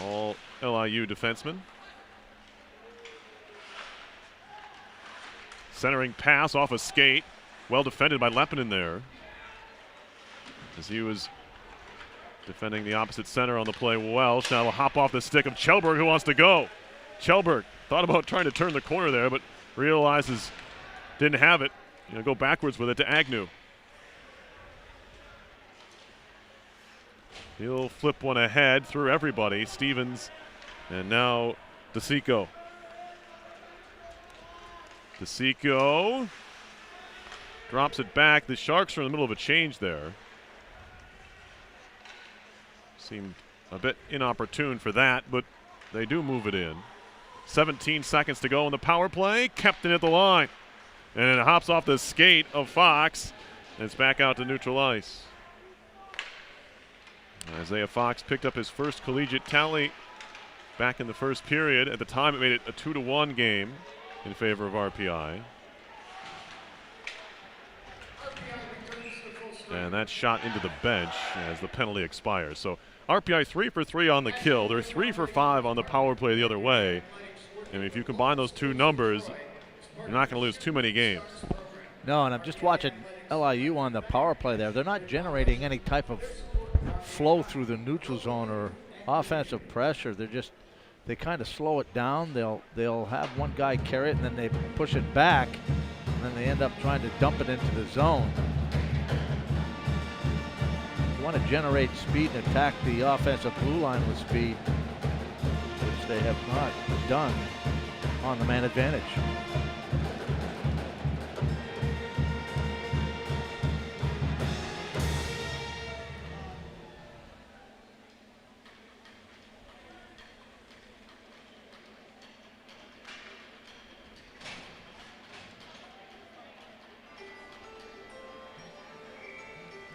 all LIU defensemen. Centering pass off a skate. Well defended by Lepinen there, as he was defending the opposite center on the play. Welsh now will hop off the stick of Kjellberg, who wants to go. Kjellberg thought about trying to turn the corner there, but realizes didn't have it. Gonna go backwards with it to Agnew. He'll flip one ahead through everybody. Stevens and now DeSico. DeSico drops it back. The Sharks are in the middle of a change there. Seemed a bit inopportune for that, but they do move it in. 17 seconds to go in the power play. Kept it at the line. And it hops off the skate of Fox. And it's back out to neutral ice. Isaiah Fox picked up his first collegiate tally back in the first period. At the time, it made it a 2-1 game in favor of RPI. And that shot into the bench as the penalty expires. So RPI 3 for 3 on the kill. They're 3 for 5 on the power play the other way. And if you combine those two numbers, you're not going to lose too many games.
No, and I'm just watching LIU on the power play there. They're not generating any type of flow through the neutral zone or offensive pressure. They kind of slow it down. They'll have one guy carry it, and then they push it back, and then they end up trying to dump it into the zone. You want to generate speed and attack the offensive blue line with speed, which they have not done on the man advantage.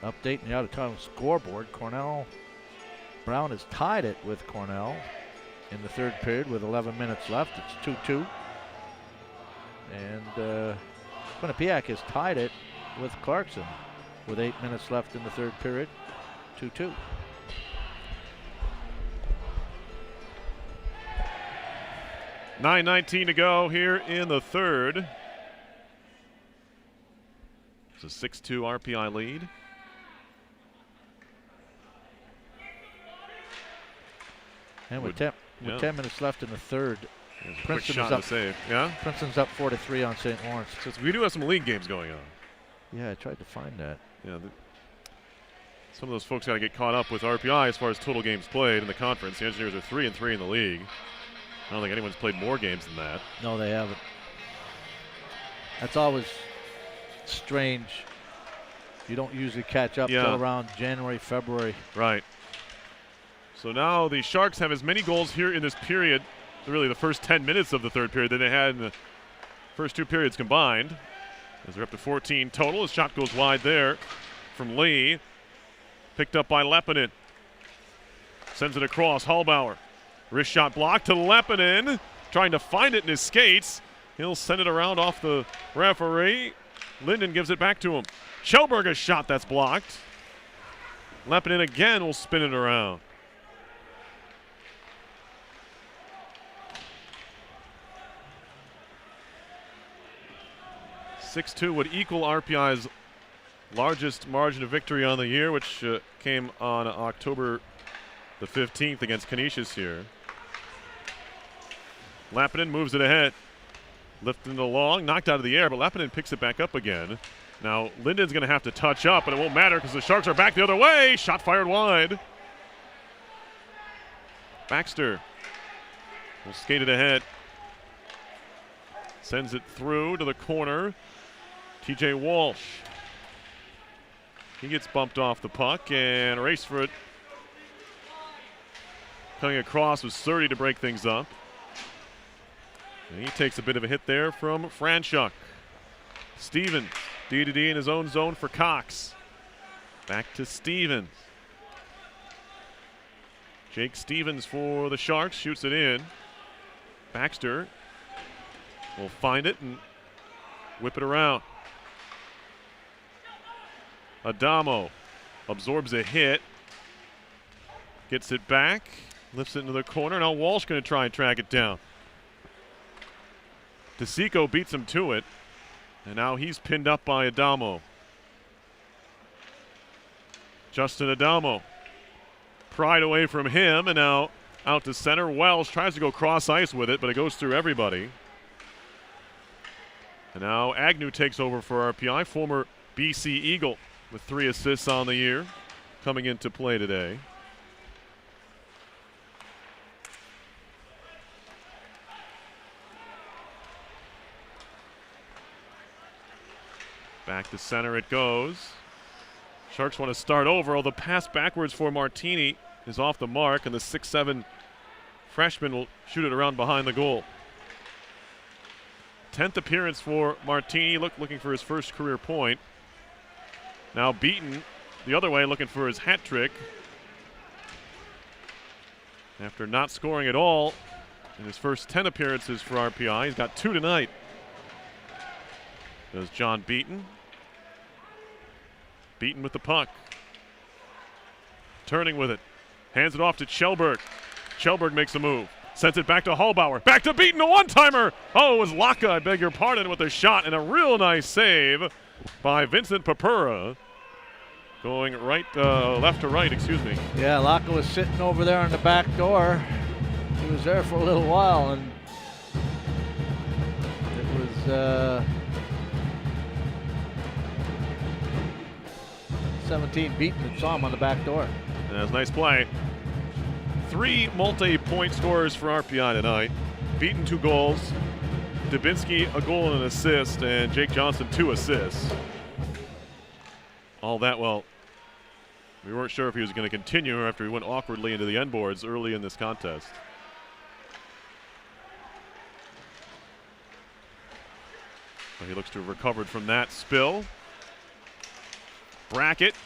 Updating the out-of-time scoreboard. Cornell Brown has tied it with Cornell in the third period with 11 minutes left. It's 2-2. And Quinnipiac has tied it with Clarkson with 8 minutes left in the third period. 2-2.
.9:19 to go here in the third. It's a 6-2 RPI lead.
And with 10 minutes left in the third,
Princeton's up. Save. Yeah?
Princeton's up 4-3 on St. Lawrence.
So we do have some league games going on.
Yeah, I tried to find that.
Yeah, some of those folks got to get caught up with RPI as far as total games played in the conference. The Engineers are 3-3 in the league. I don't think anyone's played more games than that.
No, they haven't. That's always strange. You don't usually catch up till around January, February.
Right. So now the Sharks have as many goals here in this period, really the first 10 minutes of the third period, than they had in the first two periods combined. As they're up to 14 total. His shot goes wide there from Lee. Picked up by Lepinen. Sends it across. Hallbauer Wrist shot blocked to Lepinen, trying to find it in his skates. He'll send it around off the referee. Linden gives it back to him. Kjellberg a shot that's blocked. Lepinen again will spin it around. (6-2) would equal RPI's largest margin of victory on the year, which came on October the 15th against Canisius here. Lappinen moves it ahead. Lifting it along, knocked out of the air, but Lappinen picks it back up again. Now Linden's going to have to touch up, but it won't matter because the Sharks are back the other way. Shot fired wide. Baxter will skate it ahead. Sends it through to the corner. TJ Walsh. He gets bumped off the puck and a race for it. Coming across was Surrey to break things up. And he takes a bit of a hit there from Franchuk. Stevens, D-to-D in his own zone for Cox. Back to Stevens. Jake Stevens for the Sharks, shoots it in. Baxter will find it and whip it around. Adamo absorbs a hit. Gets it back, lifts it into the corner. Now Walsh going to try and track it down. DeSico beats him to it, and now he's pinned up by Adamo. Justin Adamo pried away from him, and now out to center. Welsh tries to go cross ice with it, but it goes through everybody. And now Agnew takes over for RPI, former BC Eagle with 3 assists on the year, coming into play today. Back to center it goes. Sharks want to start over. The pass backwards for Martini is off the mark, and the 6'7" freshman will shoot it around behind the goal. 10th appearance for Martini, looking for his first career point. Now beaten the other way, looking for his hat trick. After not scoring at all in his first 10 appearances for RPI, he's got 2 tonight. There's John Beaton. Beaton with the puck. Turning with it. Hands it off to Kjellberg. Kjellberg makes a move. Sends it back to Hallbauer. Back to Beaton, a one-timer. Oh, it was Laka, I beg your pardon, with a shot and a real nice save by Vincent Papura. Going right, left to right, excuse me.
Yeah, Laka was sitting over there on the back door. He was there for a little while, and it was 17 Beaton that saw him on the back door.
That's a nice play. 3 multi-point scorers for RPI tonight. Beaton 2 goals. Dubinsky a goal and an assist, and Jake Johnson 2 assists. All that, well, we weren't sure if he was going to continue after he went awkwardly into the end boards early in this contest. But he looks to have recovered from that spill. Brackett.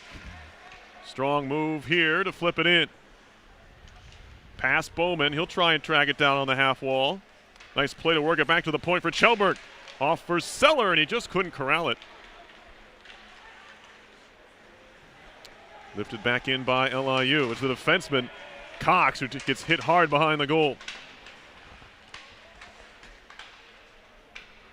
Strong move here to flip it in. Pass Bowman. He'll try and track it down on the half wall. Nice play to work it back to the point for Kjellberg. Off for Seller, and he just couldn't corral it. Lifted back in by LIU. It's the defenseman, Cox, who gets hit hard behind the goal.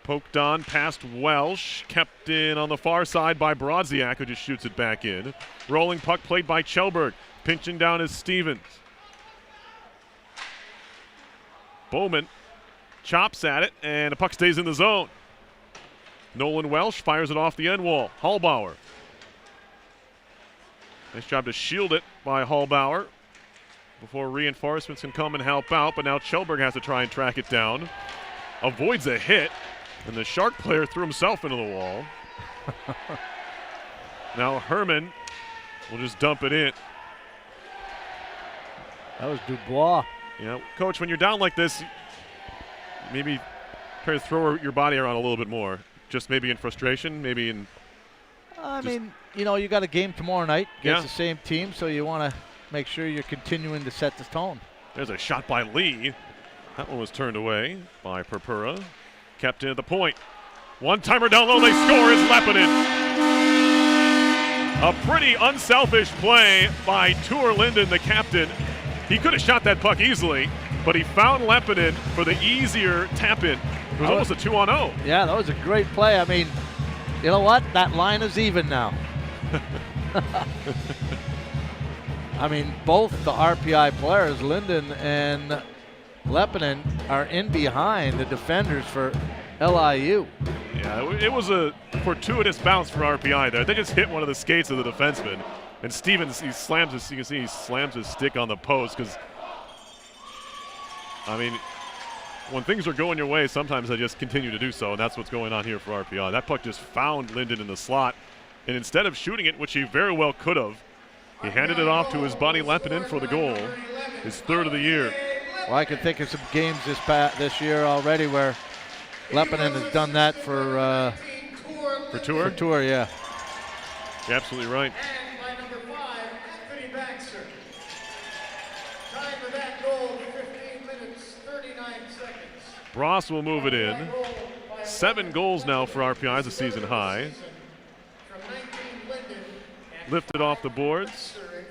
Poked on past Welsh. Kept in on the far side by Brodziak, who just shoots it back in. Rolling puck played by Kjellberg. Pinching down is Stevens. Bowman chops at it, and the puck stays in the zone. Nolan Welsh fires it off the end wall. Hallbauer. Nice job to shield it by Hallbauer before reinforcements can come and help out, but now Kjellberg has to try and track it down. Avoids a hit, and the Shark player threw himself into the wall. Now Herman will just dump it in.
That was Dubois.
Yeah, Coach, when you're down like this, maybe try to throw your body around a little bit more. Just maybe in frustration, maybe in...
I mean, you know, you got a game tomorrow night against
Yeah.
the same team, so you want to make sure you're continuing to set the tone.
There's a shot by Lee. That one was turned away by Purpura. Kept in at the point. One-timer down low, they score. It's Lepinen. A pretty unselfish play by Tuur Linden, the captain. He could have shot that puck easily, but he found Lepinen for the easier tap-in. It was almost a 2-on-0.
Yeah, that was a great play. I mean, you know what? That line is even now. I mean, both the RPI players, Linden and Lepinen, are in behind the defenders for LIU.
Yeah, it was a fortuitous bounce for RPI there. They just hit one of the skates of the defenseman. And Stevens, you can see he slams his stick on the post because, I mean, when things are going your way, sometimes they just continue to do so, and that's what's going on here for RPI. That puck just found Linden in the slot, and instead of shooting it, which he very well could have, he handed it off to his buddy Lepinen for the goal, his third of the year.
Well, I can think of some games this year already where Lepinen has done that for
Tuur?
For Tuur, yeah.
You're absolutely right.
And by number 5, Anthony Baxter. Time for that goal, 15 minutes, 39 seconds.
Bross will move it in. 7 goals now for RPI as a season high.
From 19, Linden.
Lifted off the boards.
Baxter at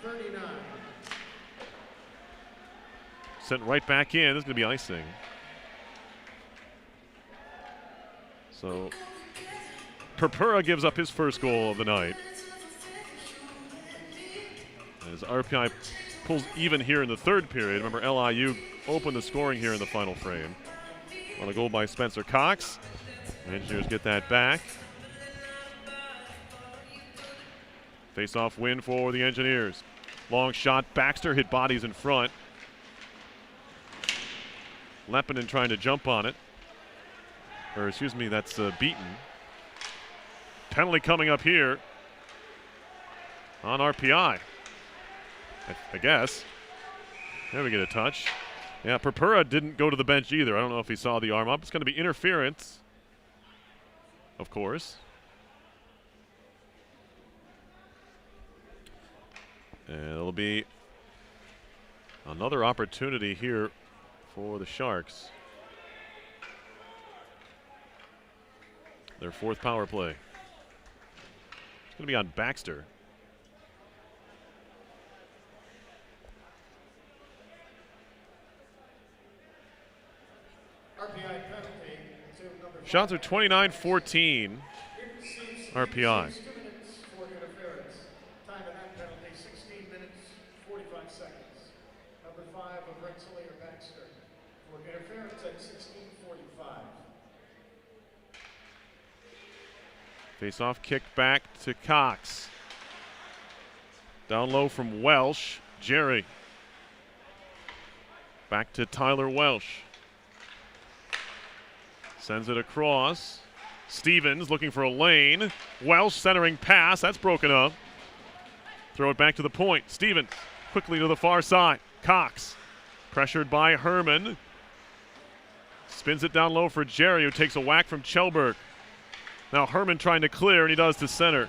15:39.
Sent right back in. This is going to be icing. So Purpura gives up his first goal of the night. As RPI pulls even here in the third period. Remember, LIU opened the scoring here in the final frame. On a goal by Spencer Cox. The Engineers get that back. Face-off win for the Engineers. Long shot. Baxter hit bodies in front. Lepinen trying to jump on it. Or excuse me, that's Beaton. Penalty coming up here on RPI. I guess. There we get a touch. Yeah, Purpura didn't go to the bench either. I don't know if he saw the arm up. It's going to be interference, of course. And it'll be another opportunity here for the Sharks. Their fourth power play. It's going to be on Baxter.
RPI penalty to number 5.
Shots are 29-14. RPI.
2 minutes for interference. Time of that penalty, 16 minutes, 45 seconds. Number 5 of Rensselaer Baxter for interference at 16:45.
Face-off kick back to Cox. Down low from Walsh. Jerry. Back to Tyler Welsh. Sends it across. Stevens looking for a lane. Welsh centering pass. That's broken up. Throw it back to the point. Stevens quickly to the far side. Cox pressured by Herman. Spins it down low for Jerry, who takes a whack from Kjellberg. Now Herman trying to clear, and he does to center.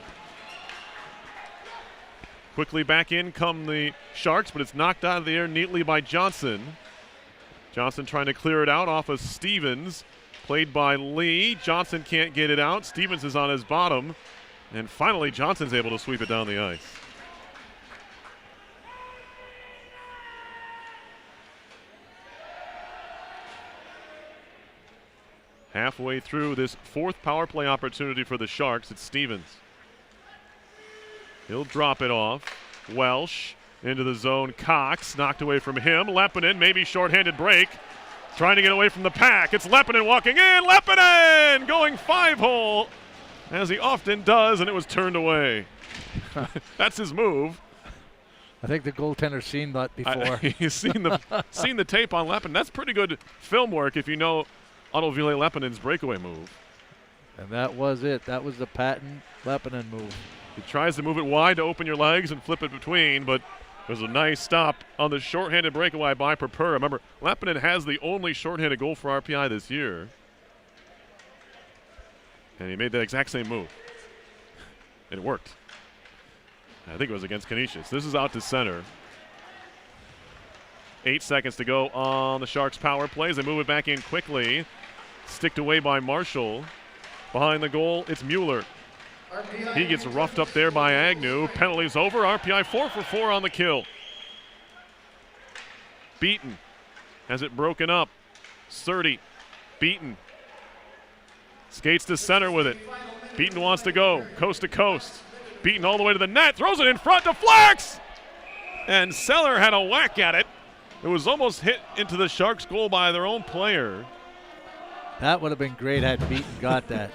Quickly back in come the Sharks, but it's knocked out of the air neatly by Johnson. Johnson trying to clear it out off of Stevens. Played by Lee. Johnson can't get it out. Stevens is on his bottom. And finally, Johnson's able to sweep it down the ice. Halfway through this fourth power play opportunity for the Sharks, it's Stevens. He'll drop it off. Welsh into the zone. Cox knocked away from him. Lepinen, maybe shorthanded break. Trying to get away from the pack. It's Lepinen walking in. Lepinen going 5-hole, as he often does, and it was turned away. That's his move.
I think the goaltender's seen that before.
He's seen the tape on Lepinen. That's pretty good film work if you know Otto Ville Lepinen's breakaway move.
And that was it. That was the patent Lepinen move.
He tries to move it wide to open your legs and flip it between, but there's a nice stop on the shorthanded breakaway by Purpura. Remember, Lepinen has the only shorthanded goal for RPI this year. And he made that exact same move. And it worked. I think it was against Canisius. This is out to center. 8 seconds to go on the Sharks' power plays. They move it back in quickly. Sticked away by Marshall. Behind the goal, it's Mueller. He gets roughed up there by Agnew. Penalties over. RPI 4 for 4 on the kill. Beaton has it broken up. Surdy. Beaton. Skates to center with it. Beaton wants to go coast to coast. Beaton all the way to the net. Throws it in front. Deflects! And Seller had a whack at it. It was almost hit into the Sharks' goal by their own player.
That would have been great had Beaton got that.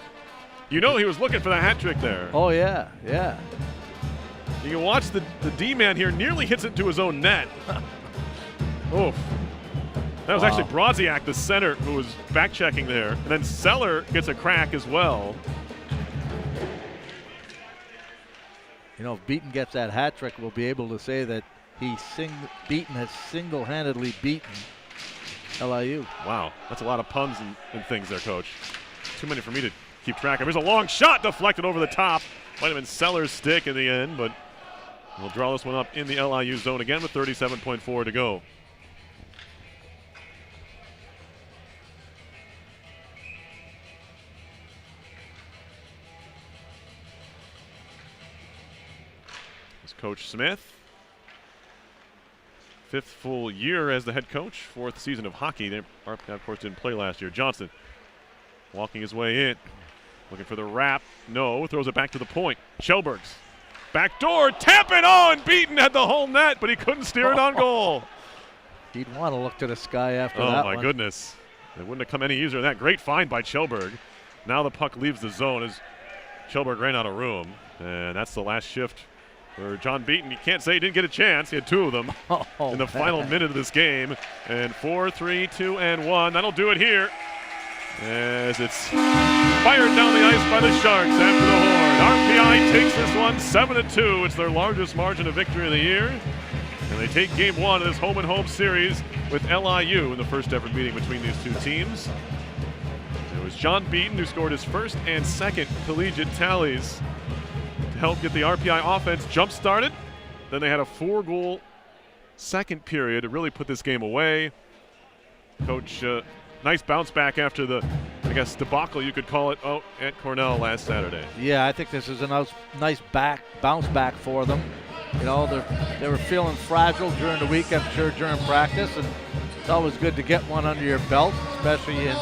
You know he was looking for the hat trick there.
Oh, yeah, yeah.
You can watch the D-man here nearly hits it to his own net. Oof. That was actually Brodziak, the center, who was back-checking there. And then Seller gets a crack as well.
You know, if Beaton gets that hat trick, we'll be able to say that Beaton has single-handedly beaten LIU.
Wow, that's a lot of puns and things there, Coach. Too many for me to keep track of. Here's a long shot deflected over the top. Might have been Seller's stick in the end, but we'll draw this one up in the LIU zone again with 37.4 to go. It's Coach Smith. 5th full year as the head coach, 4th season of hockey. They, of course, didn't play last year. Johnson walking his way in, looking for the wrap. No, throws it back to the point. Shelbergs, back door, tap it on. Beaton had the whole net, but he couldn't steer it on goal.
He'd want to look to the sky after that one.
Oh, my goodness. It wouldn't have come any easier than that. Great find by Shelberg. Now the puck leaves the zone as Shelberg ran out of room, and that's the last shift for John Beaton. You can't say he didn't get a chance. He had 2 of them in the final minute of this game. And 4, 3, 2, and 1. That'll do it here as it's fired down the ice by the Sharks after the horn. RPI takes this one 7-2. It's their largest margin of victory of the year. And they take game 1 of this home-and-home series with LIU in the first ever meeting between these two teams. It was John Beaton who scored his first and second collegiate tallies to help get the RPI offense jump-started. Then they had a 4-goal second period to really put this game away. Coach, nice bounce back after the, I guess, debacle you could call it, at Cornell last Saturday.
Yeah, I think this is a nice bounce back for them. You know, they were feeling fragile during the week, I'm sure, during practice, and it's always good to get one under your belt, especially in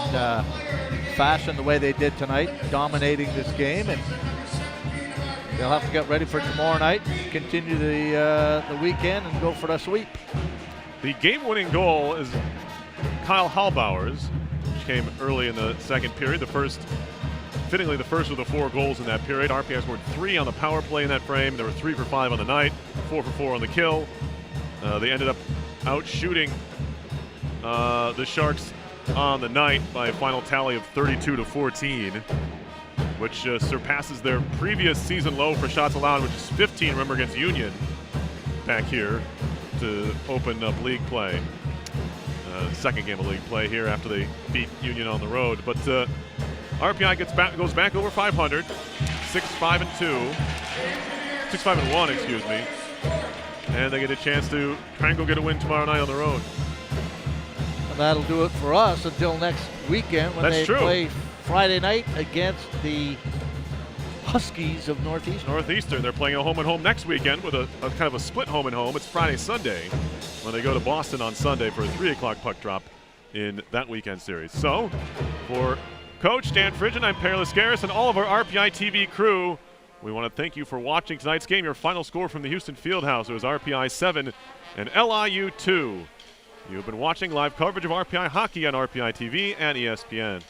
fashion the way they did tonight, dominating this game. And they'll have to get ready for tomorrow night, continue the weekend, and go for the sweep.
The game-winning goal is Kyle Hallbauer's, which came early in the second period. Fittingly, the first of the 4 goals in that period. RPI scored 3 on the power play in that frame. There were 3 for 5 on the night, 4 for 4 on the kill. They ended up out-shooting the Sharks on the night by a final tally of 32-14, which surpasses their previous season low for shots allowed, which is 15, remember, against Union back here to open up league play. Second game of league play here after they beat Union on the road. But RPI goes back over 500, 6-5-2, 6-5-1, excuse me. And they get a chance to try and go get a win tomorrow night on the road.
And that'll do it for us until next weekend when they play Friday night against the Huskies of Northeastern.
They're playing a home-and-home next weekend with a kind of a split home-and-home. It's Friday-Sunday when they go to Boston on Sunday for a 3 o'clock puck drop in that weekend series. So, for Coach Dan Frigid, I'm Per Lascaris, and all of our RPI TV crew, we want to thank you for watching tonight's game. Your final score from the Houston Fieldhouse, it was RPI 7 and LIU 2. You've been watching live coverage of RPI hockey on RPI TV and ESPN.